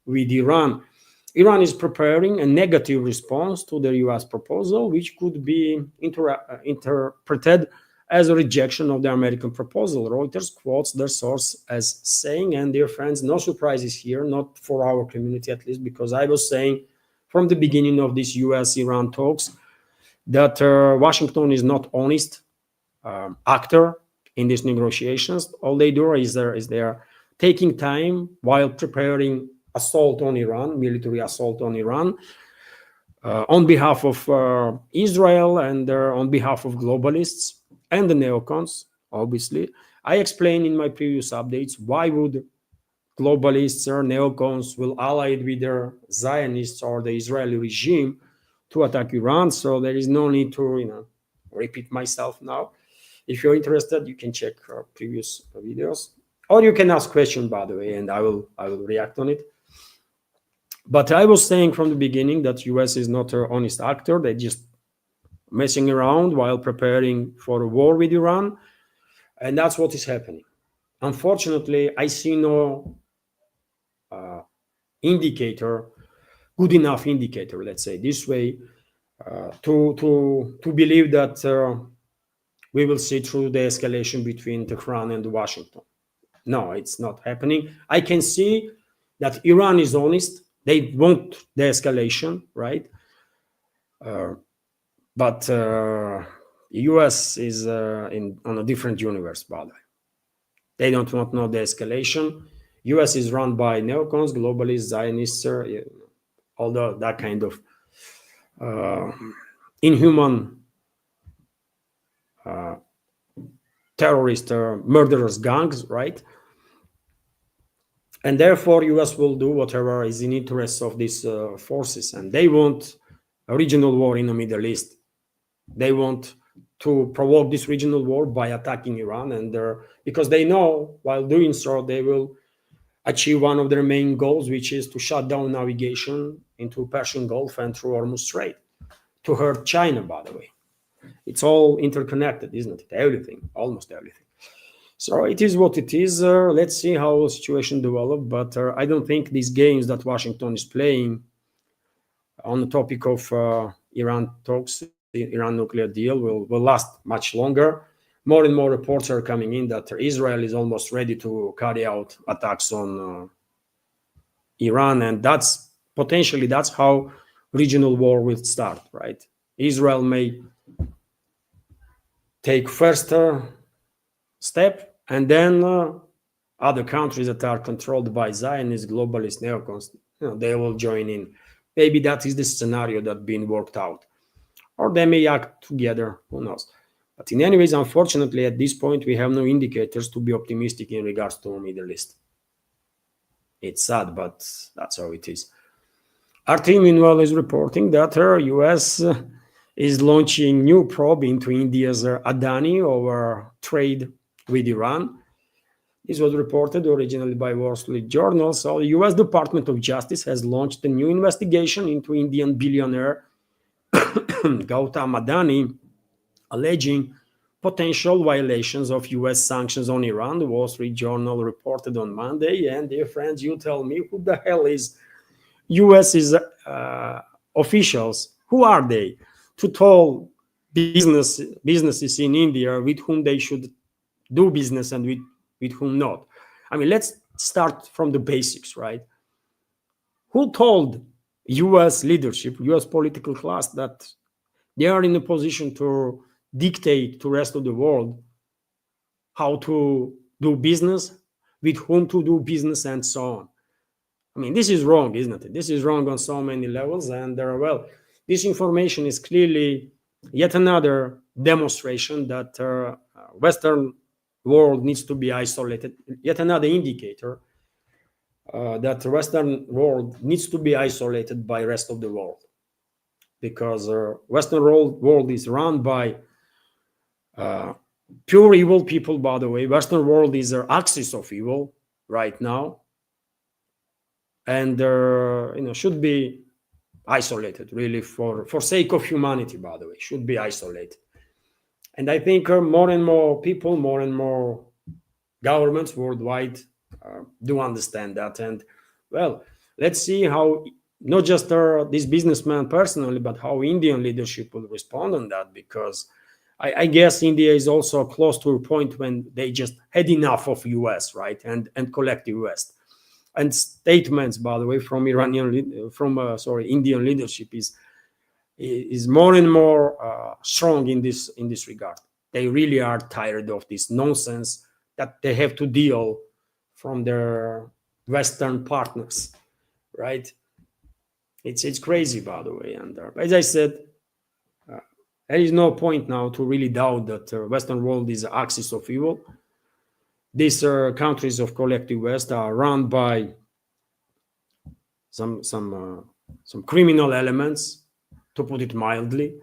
with Iran. Iran is preparing a negative response to the U.S. proposal, which could be interpreted as a rejection of the American proposal. Reuters quotes their source as saying, and dear friends, no surprises here, not for our community at least, because I was saying from the beginning of these U.S.-Iran talks that Washington is not honest actor in these negotiations. All they do is they're taking time while preparing assault on Iran, military assault on Iran, on behalf of Israel and on behalf of globalists and the neocons, obviously. I explained in my previous updates why would globalists or neocons will ally with their Zionists or the Israeli regime to attack Iran. So there is no need to, repeat myself now. If you're interested, you can check our previous videos, or you can ask questions, by the way, and I will react on it. But I was saying from the beginning that U.S. is not an honest actor. They're just messing around while preparing for a war with Iran. And that's what is happening. Unfortunately, I see no indicator, good enough indicator, let's say this way, to believe that we will see through the escalation between Tehran and Washington. No, it's not happening. I can see that Iran is honest. They want the escalation, right? But U.S. is on a different universe, by the way. They don't want to know the escalation. U.S. is run by neocons, globalists, Zionists, all that kind of inhuman terrorist murderers gangs, right? And therefore, U.S. will do whatever is in interest of these forces. And they want a regional war in the Middle East. They want to provoke this regional war by attacking Iran. And because they know while doing so, they will achieve one of their main goals, which is to shut down navigation into Persian Gulf and through Hormuz Strait, to hurt China, by the way. It's all interconnected, isn't it? Everything, almost everything. So it is what it is. Let's see how the situation develops. But I don't think these games that Washington is playing on the topic of Iran talks, Iran nuclear deal, will last much longer. More and more reports are coming in that Israel is almost ready to carry out attacks on Iran, and that's potentially that's how regional war will start, right? Israel may take first step, and then other countries that are controlled by Zionist globalist neocons, they will join in. Maybe that is the scenario that's being worked out, or they may act together. Who knows? But in any ways, unfortunately, at this point, we have no indicators to be optimistic in regards to Middle East. It's sad, but that's how it is. RT, meanwhile, is reporting that the US is launching new probe into India's Adani over trade with Iran. This was reported originally by Wall Street Journal. So the US Department of Justice has launched a new investigation into Indian billionaire Gautam Adani, alleging potential violations of US sanctions on Iran. The Wall Street Journal reported on Monday. And dear friends, you tell me, who the hell is US's officials? Who are they to tell businesses in India with whom they should do business and with whom not? I mean, let's start from the basics, right? Who told US leadership, US political class, that they are in a position to dictate to the rest of the world how to do business, with whom to do business, and so on? I mean, this is wrong, isn't it? This is wrong on so many levels. And well, this information is clearly yet another demonstration that Western world needs to be isolated, yet another indicator that the Western world needs to be isolated by the rest of the world. Because Western world is run by pure evil people, by the way. Western world is their axis of evil right now. And should be isolated, really, for sake of humanity, by the way, should be isolated. And I think more and more people, more and more governments worldwide do understand that. And well, let's see how not just this businessman personally, but how Indian leadership will respond on that, because I guess India is also close to a point when they just had enough of US, right, and collective West. And statements, by the way, from Indian leadership is more and more strong in this regard. They really are tired of this nonsense that they have to deal from their Western partners, right? It's crazy, by the way. And as I said, there is no point now to really doubt that the Western world is the axis of evil. These countries of collective West are run by some criminal elements, to put it mildly,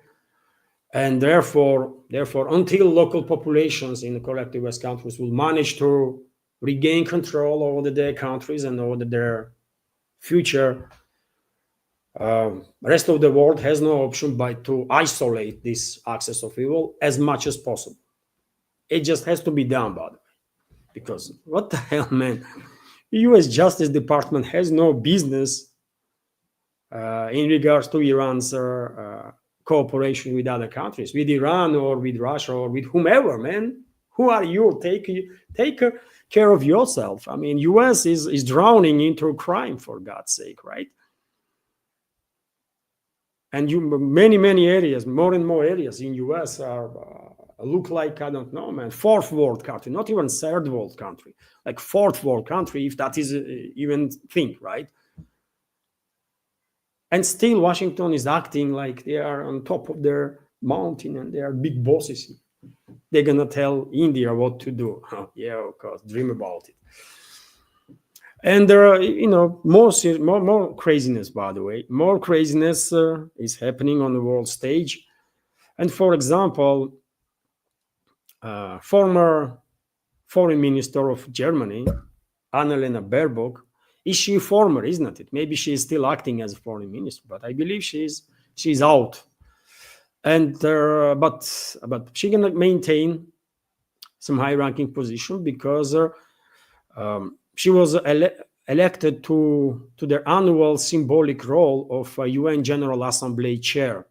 and therefore, until local populations in the collective West countries will manage to regain control over their countries and over their future, the rest of the world has no option but to isolate this axis of evil as much as possible. It just has to be done, by the way. Because what the hell, man? The US Justice Department has no business in regards to Iran's cooperation with other countries, with Iran or with Russia or with whomever, man. Who are you? Take care of yourself. I mean, US is drowning into crime, for God's sake, right? And many areas, more and more areas in US are look like, I don't know, man, fourth world country, not even third world country, like fourth world country, if that is even thing, right? And still Washington is acting like they are on top of their mountain and they are big bosses. They're gonna tell India what to do. Yeah, of course, dream about it. And there are, more craziness, by the way. More craziness is happening on the world stage. And for example, former foreign minister of Germany, Annalena Baerbock, is she former, isn't it? Maybe she is still acting as a foreign minister, but I believe she's out. And but she can maintain some high-ranking position because she was elected to the annual symbolic role of UN General Assembly chair.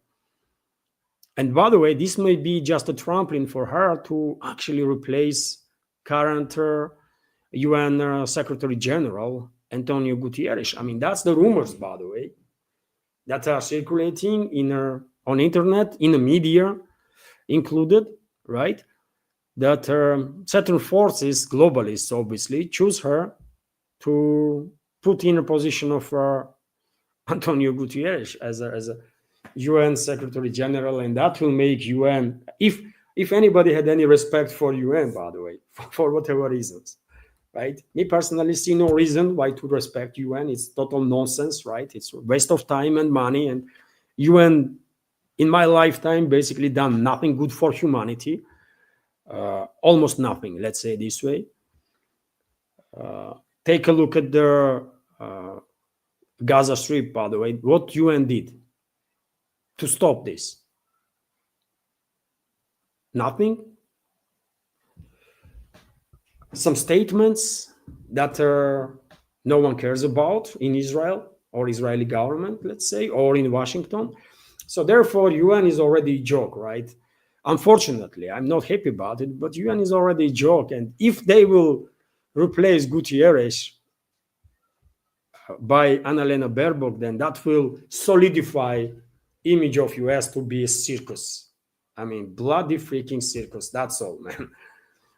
And by the way, this may be just a trampoline for her to actually replace current UN Secretary General Antonio Guterres. I mean, that's the rumors, by the way, that are circulating on internet, in the media included, right? That certain forces, globalists obviously, choose her to put in a position of Antonio Guterres as a UN Secretary General, and that will make UN, if anybody had any respect for UN, by the way, for whatever reasons, right? Me personally see no reason why to respect UN. It's total nonsense, right? It's a waste of time and money, and UN, in my lifetime, basically done nothing good for humanity, almost nothing, let's say this way. Take a look at the Gaza Strip, by the way, what UN did to stop this. Nothing. Some statements that no one cares about in Israel or Israeli government, let's say, or in Washington. So therefore, UN is already a joke, right? Unfortunately, I'm not happy about it, but UN is already a joke. And if they will replace Gutierrez by Annalena Baerbock, then that will solidify image of US to be a circus. I mean, bloody freaking circus. That's all, man.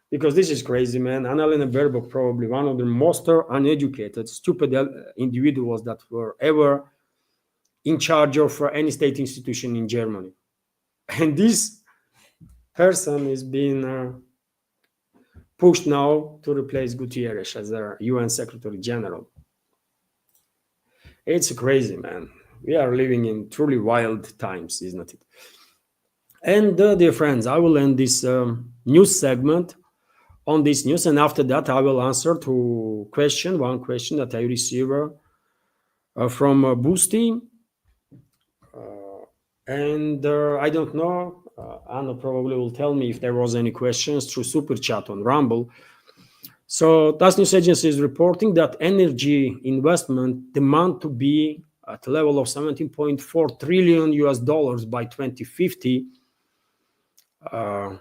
Because this is crazy, man. Annalena Baerbock, probably one of the most uneducated, stupid individuals that were ever in charge of any state institution in Germany. And this person is being pushed now to replace Gutierrez as a UN Secretary General. It's crazy, man. We are living in truly wild times, isn't it? And dear friends, I will end this news segment on this news, and after that I will answer to one question that I received from Boosty. And I don't know, Anna probably will tell me if there was any questions through Super Chat on Rumble. So TASS News Agency is reporting that energy investment demand to be at the level of 17.4 trillion US dollars by 2050 to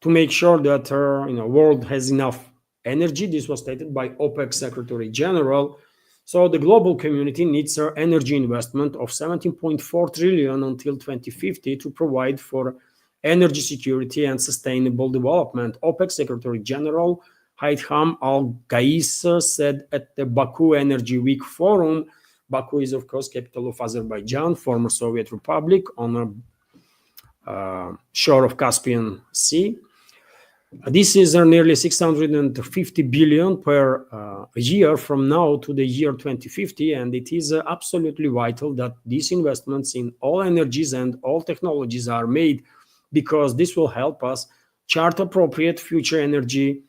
make sure that world has enough energy. This was stated by OPEC Secretary General. So the global community needs an energy investment of 17.4 trillion until 2050 to provide for energy security and sustainable development. OPEC Secretary General Haytham Al-Ghais said at the Baku Energy Week Forum. Baku is, of course, capital of Azerbaijan, former Soviet Republic, on a shore of Caspian Sea. This is nearly 650 billion per year from now to the year 2050, and it is absolutely vital that these investments in all energies and all technologies are made, because this will help us chart appropriate future energy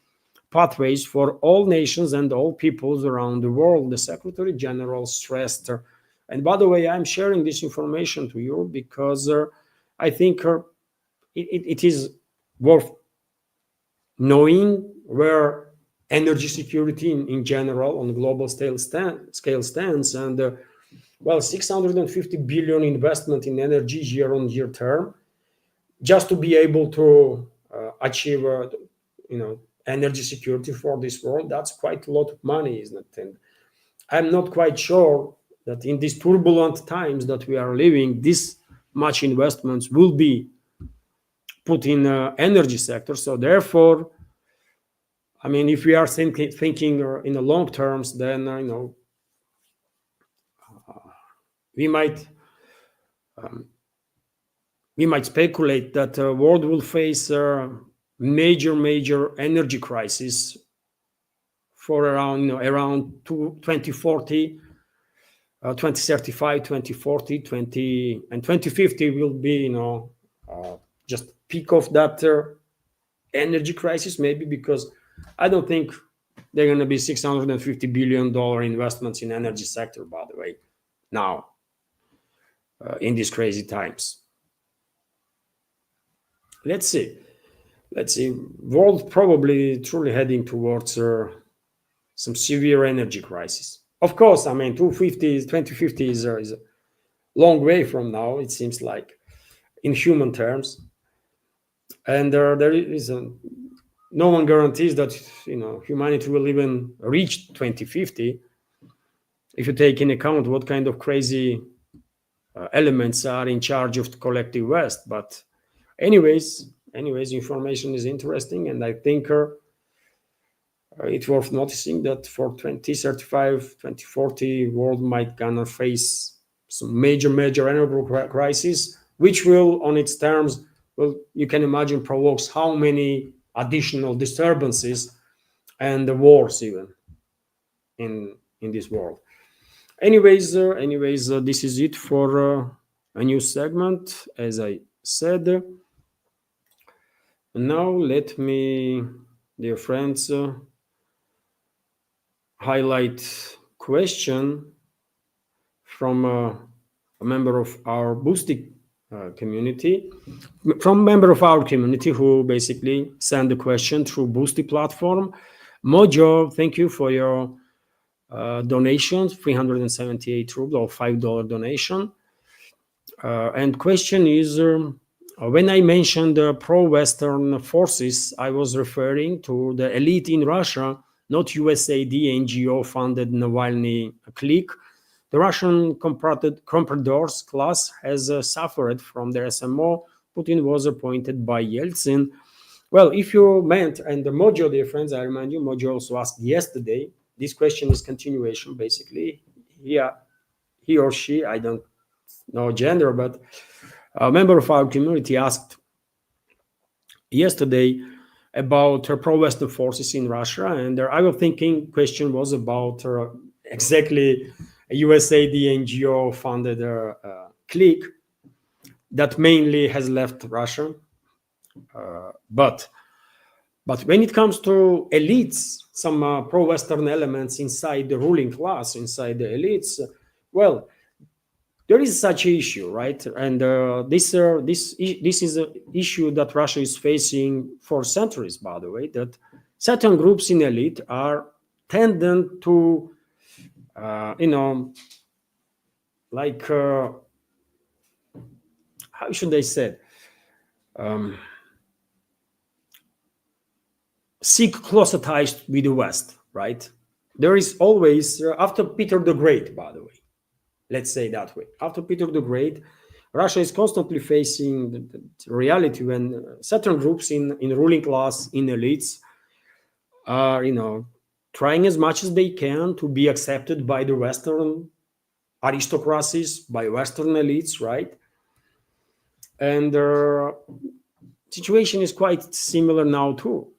pathways for all nations and all peoples around the world, the Secretary General stressed. And by the way, I'm sharing this information to you because I think it is worth knowing where energy security in general on a global scale stands. And 650 billion investment in energy year-on-year term, just to be able to achieve energy security for this world, that's quite a lot of money, isn't it? And I'm not quite sure that in these turbulent times that we are living, this much investments will be put in energy sector. So therefore, I mean, if we are thinking in the long terms, then we might speculate that the world will face a major energy crisis for around 2040, 2035, 2040, and 2050 will be just peak of that energy crisis, maybe, because I don't think they're going to be $650 billion investments in energy sector, by the way, now in these crazy times. Let's see. World probably truly heading towards some severe energy crisis. Of course, I mean, 2050 is a long way from now, it seems like, in human terms. And there is no one guarantees that humanity will even reach 2050. if you take in account what kind of crazy elements are in charge of the collective West. But anyways, information is interesting, and I think it's worth noticing that for 2035, 2040, world might gonna face some major energy crisis, which will, on its terms, well, you can imagine, provokes how many additional disturbances and the wars even in this world. Anyways, this is it for a new segment, as I said. Now let me, dear friends, highlight question from a member of our Boosty community, who basically sent the question through Boosty platform. Mojo, thank you for your donations, 378 rubles or $5 donation. And question is, when I mentioned pro-Western forces, I was referring to the elite in Russia, not USAID NGO-funded Navalny clique. The Russian compradors class has suffered from their SMO. Putin was appointed by Yeltsin. Well, if you meant, and the Mojo, dear friends, I remind you, Mojo also asked yesterday, this question is continuation, basically. Yeah, he or she, I don't know gender, but a member of our community asked yesterday about pro-Western forces in Russia, and I was thinking question was about exactly a USAID NGO-funded clique that mainly has left Russia. But when it comes to elites, some pro-Western elements inside the ruling class, inside the elites, well, there is such an issue, right? And this is an issue that Russia is facing for centuries, by the way, that certain groups in elite are tending to, how should I say, seek closer ties with the West, right? There is always, after Peter the Great, by the way, let's say that way, after Peter the Great, Russia is constantly facing the reality when certain groups in ruling class, in elites, are, trying as much as they can to be accepted by the Western aristocracies, by Western elites, right? And the situation is quite similar now too.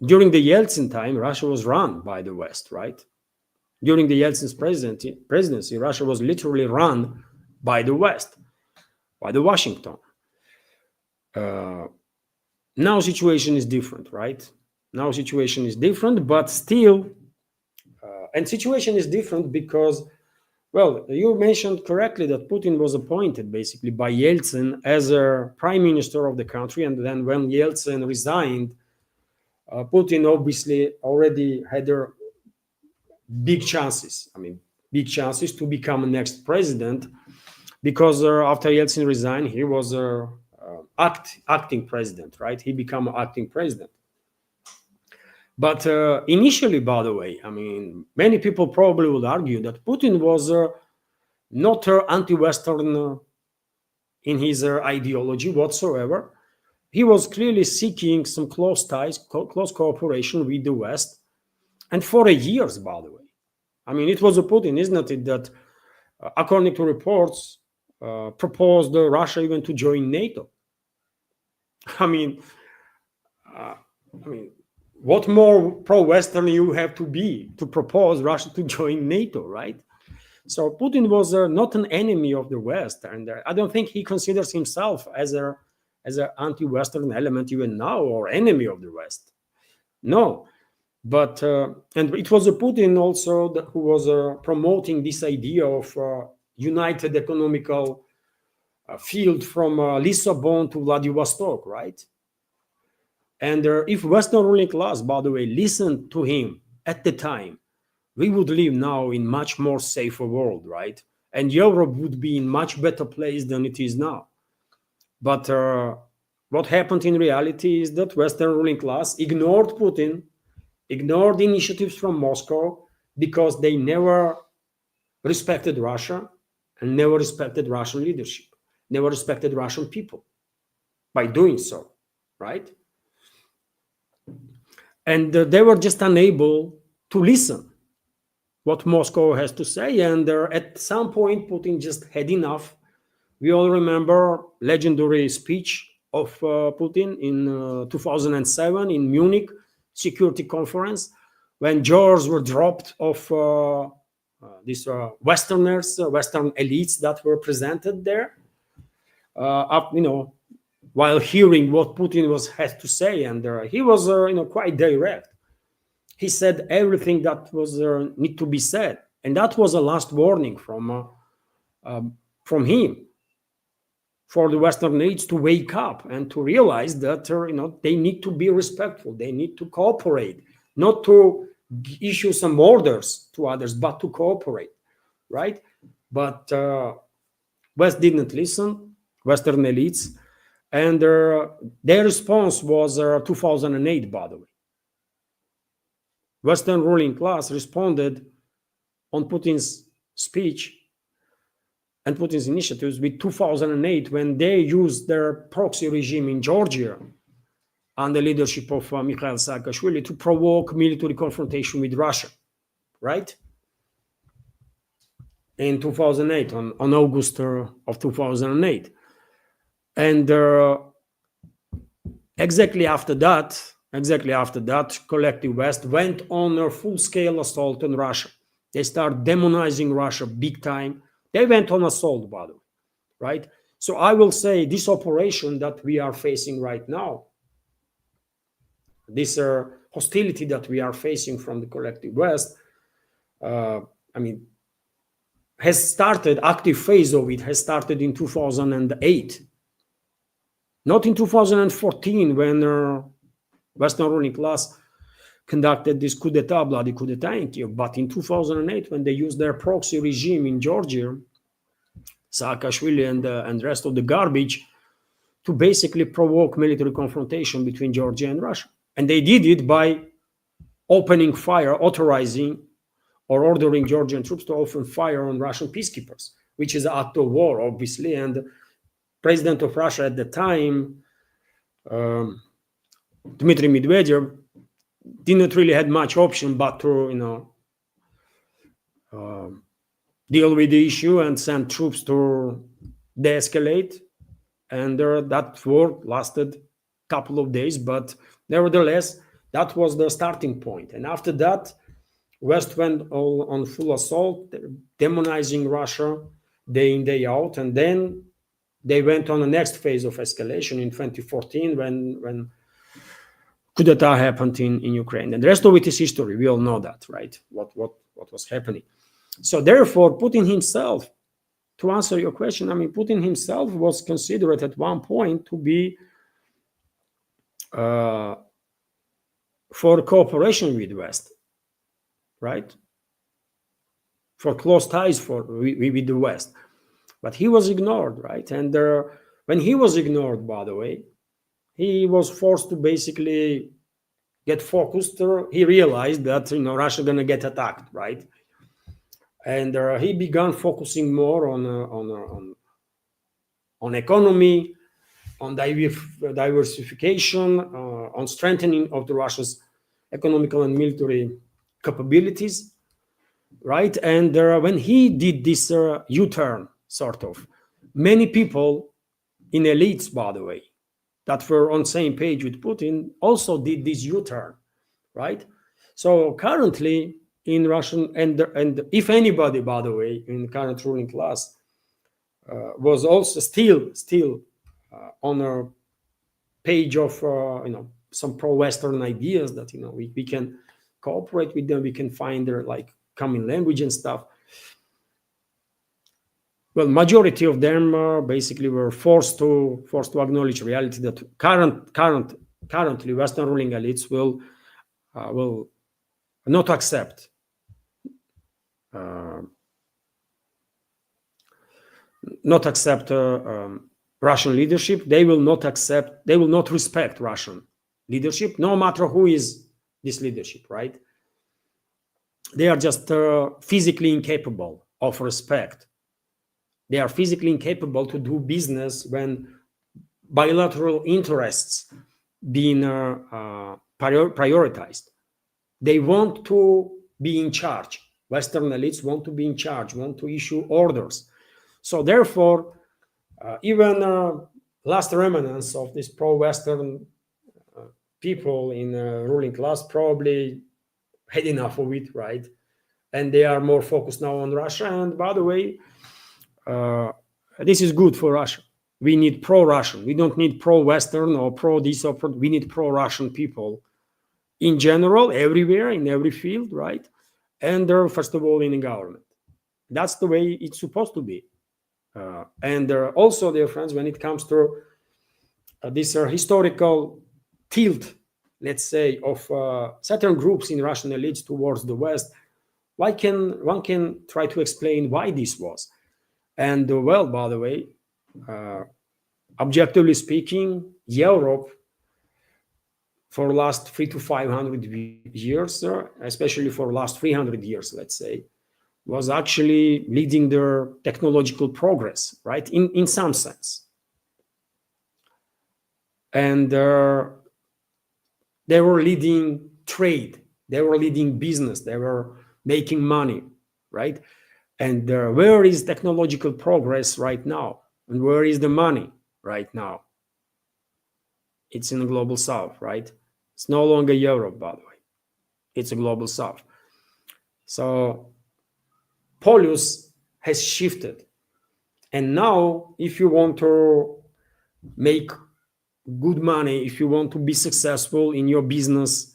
During the Yeltsin time, Russia was run by the West, right? During the Yeltsin's presidency, Russia was literally run by the West, by the Washington. Now situation is different, right? Now situation is different, but still, and situation is different because, well, you mentioned correctly that Putin was appointed basically by Yeltsin as a prime minister of the country, and then when Yeltsin resigned, Putin obviously already had big chances to become the next president, because after Yeltsin resigned, he was acting president, right? He became acting president. But initially, by the way, many people probably would argue that Putin was not anti-Western in his ideology whatsoever. He was clearly seeking some close ties, close cooperation with the West, and for years, by the way. It was a Putin, isn't it, that, according to reports, proposed Russia even to join NATO. What more pro-Western you have to be to propose Russia to join NATO, right? So Putin was not an enemy of the West, and I don't think he considers himself as an anti-Western element even now, or enemy of the West. No, but and it was a Putin also who was promoting this idea of united economical field from Lisbon to Vladivostok, right? And if Western ruling class, by the way, listened to him at the time, we would live now in much more safer world, right? And Europe would be in much better place than it is now. But what happened in reality is that Western ruling class ignored Putin, ignored initiatives from Moscow, because they never respected Russia and never respected Russian leadership, never respected Russian people by doing so, right? And they were just unable to listen what Moscow has to say. And at some point, Putin just had enough. We all remember legendary speech of Putin in 2007 in Munich Security Conference, when jaws were dropped of these Westerners, Western elites that were presented there, while hearing what Putin had to say. And he was quite direct. He said everything that was need to be said, and that was a last warning from him for the Western elites to wake up and to realize that they need to be respectful, they need to cooperate, not to issue some orders to others, but to cooperate, right? But West didn't listen, Western elites, and their response was 2008, by the way. Western ruling class responded on Putin's speech and Putin's initiatives with 2008, when they used their proxy regime in Georgia under the leadership of Mikhail Saakashvili to provoke military confrontation with Russia, right? In 2008, on August of 2008. And exactly after that, Collective West went on a full-scale assault on Russia. They started demonizing Russia big time. They went on assault, by the way, right? So I will say this operation that we are facing right now, this hostility that we are facing from the Collective West, has started, active phase of it has started in 2008. Not in 2014, when Western ruling class conducted this coup d'etat, bloody coup d'etat in Kiev, but in 2008, when they used their proxy regime in Georgia, Saakashvili and the rest of the garbage, to basically provoke military confrontation between Georgia and Russia. And they did it by opening fire, authorizing or ordering Georgian troops to open fire on Russian peacekeepers, which is an act of war, obviously. And the president of Russia at the time, Dmitry Medvedev, didn't really have much option but to deal with the issue and send troops to de-escalate. And that war lasted a couple of days, but nevertheless, that was the starting point. And after that, West went all on full assault, demonizing Russia day in, day out. And then they went on the next phase of escalation in 2014 when coup d'etat happened in Ukraine. And the rest of it is history. We all know that, right? What was happening. So therefore, Putin himself, to answer your question, Putin himself was considered at one point to be for cooperation with West, right? For close ties with the West. But he was ignored, right? And when he was ignored, by the way, he was forced to basically get focused. He realized that Russia gonna get attacked, right? And he began focusing more on economy, on diversification, on strengthening of the Russia's economical and military capabilities, right? And when he did this U-turn, sort of, many people in elites, by the way, that were on same page with Putin also did this U-turn, right? So currently in Russian, and if anybody, by the way, in the current ruling class was also still on a page of some pro-Western ideas that we can cooperate with them, we can find their common language and stuff. Well, majority of them basically were forced to acknowledge reality that currently Western ruling elites will not accept Russian leadership. They will not respect Russian leadership, no matter who is this leadership, right? they are just physically incapable of respect. They are physically incapable to do business when bilateral interests being prioritized. They want to be in charge. Western elites want to be in charge, want to issue orders. So therefore, even last remnants of this pro-Western people in ruling class probably had enough of it, right? And they are more focused now on Russia. And by the way, this is good for Russia. We need pro-Russian. We don't need pro-Western or pro-this or we need pro-Russian people in general, everywhere, in every field, right? And first of all, in the government. That's the way it's supposed to be. And also, dear friends, when it comes to this historical tilt, let's say, of certain groups in Russian elites towards the West, one can try to explain why this was. And well, by the way, objectively speaking, Europe for the last 300 to 500 years, especially for the last 300 years, let's say, was actually leading their technological progress, right? In some sense. And they were leading trade, they were leading business, they were making money, right? And where is technological progress right now? And where is the money right now? It's in the global south, right? It's no longer Europe, by the way. It's a global south. So polus has shifted. And now, if you want to make good money, if you want to be successful in your business,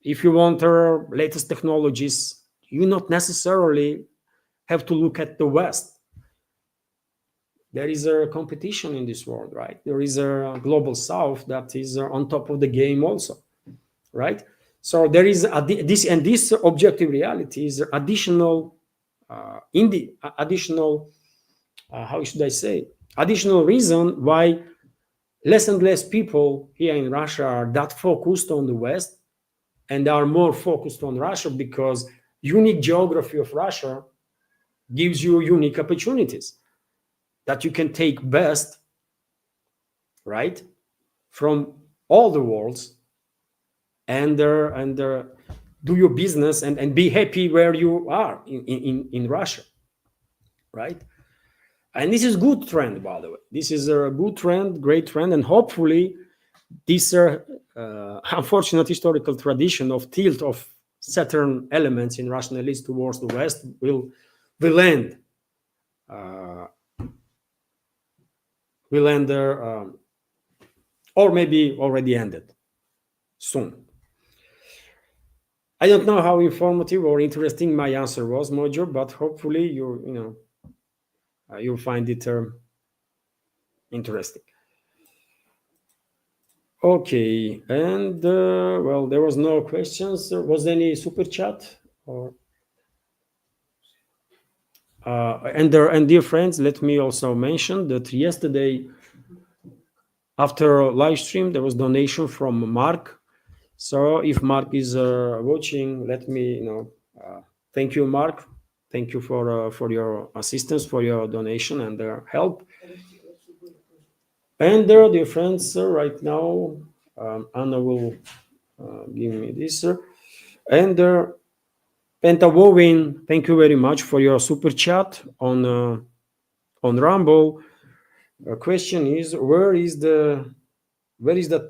if you want latest technologies, you not necessarily have to look at the West. There is a competition in this world, right? There is a global south that is on top of the game also, right? So there is this objective reality is additional how should I say, additional reason why less and less people here in Russia are that focused on the West and are more focused on Russia, because unique geography of Russia gives you unique opportunities that you can take best, right, from all the worlds and do your business and be happy where you are in Russia, right? And this is good trend, by the way. This is a good trend, great trend, and hopefully this unfortunate historical tradition of tilt of certain elements in Russian elites towards the West will end. Will end there, or maybe already ended soon. I don't know how informative or interesting my answer was, Mojo, but hopefully you'll find it interesting. Okay, and well, there was no questions. Was there any super chat? Or and dear friends, let me also mention that yesterday, after live stream, there was donation from Mark. So if Mark is watching, let me thank you, Mark. Thank you for your assistance, for your donation and help. And dear friends, right now, Anna will give me this. And Pentawovin, thank you very much for your super chat on Rumble. Question is, where is the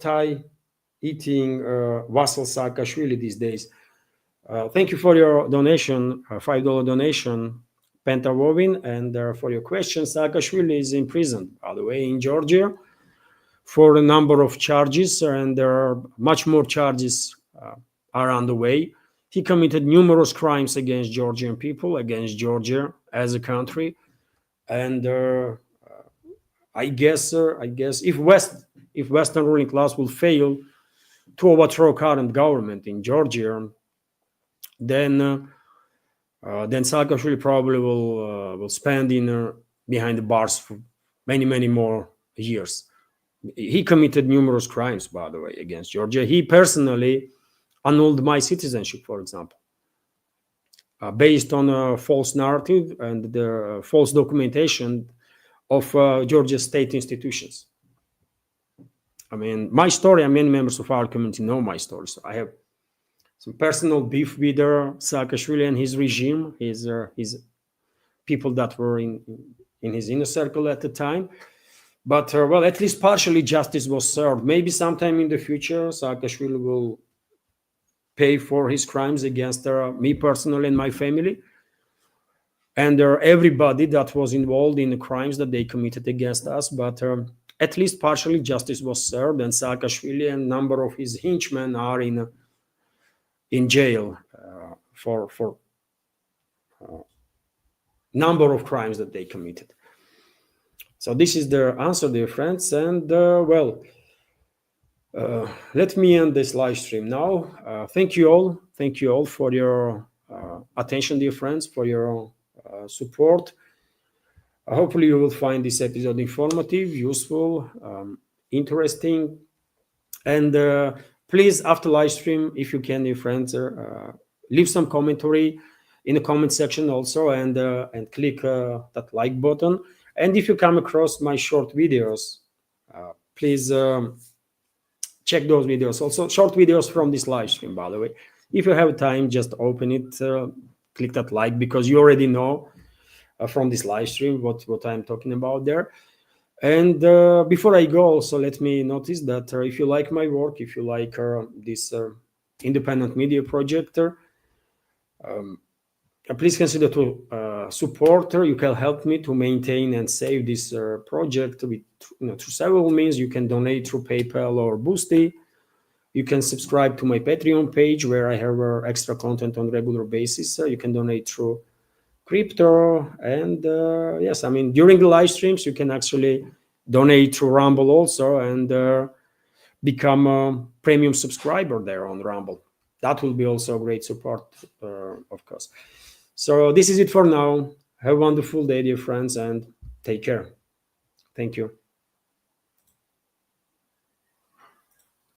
Thai eating Vassal Saakashvili these days? Thank you for your donation, $5 donation, Pentawovin, and for your question. Saakashvili is imprisoned, by the way, in Georgia for a number of charges, and there are much more charges are on the way. He committed numerous crimes against Georgian people, against Georgia as a country, and I guess if Western ruling class will fail to overthrow current government in Georgia, then Saakashvili probably will spend behind the bars for many more years. He committed numerous crimes, by the way, against Georgia. He personally annulled my citizenship, for example. based on a false narrative and the false documentation of Georgia state institutions. I mean, my story, and many members of our community know my story. So I have some personal beef with Saakashvili and his regime, his people that were in his inner circle at the time. But well, at least partially justice was served. Maybe sometime in the future, Saakashvili will pay for his crimes against me personally and my family, and everybody that was involved in the crimes that they committed against us. But at least partially justice was served, and Saakashvili and a number of his henchmen are in jail for number of crimes that they committed. So this is the answer, dear friends, and well, let me end this live stream now. Thank you all for your attention, dear friends, for your support. Hopefully you will find this episode informative, useful, interesting, and please, after live stream, if you can, dear friends, leave some commentary in the comment section also, and click that like button. And if you come across my short videos, please check those videos. Also, short videos from this live stream, by the way. If you have time, just open it, click that like, because you already know from this live stream what I'm talking about there. And before I go, also let me notice that if you like my work, if you like this independent media project, please consider to support. You can help me to maintain and save this project with through several means. You can donate through PayPal or Boosty. You can subscribe to my Patreon page where I have extra content on regular basis. You can donate through crypto, and yes, I mean, during the live streams you can actually donate through Rumble also, and become a premium subscriber there on Rumble. That will be also a great support, of course. So this is it for now. Have a wonderful day, dear friends, and take care. Thank you.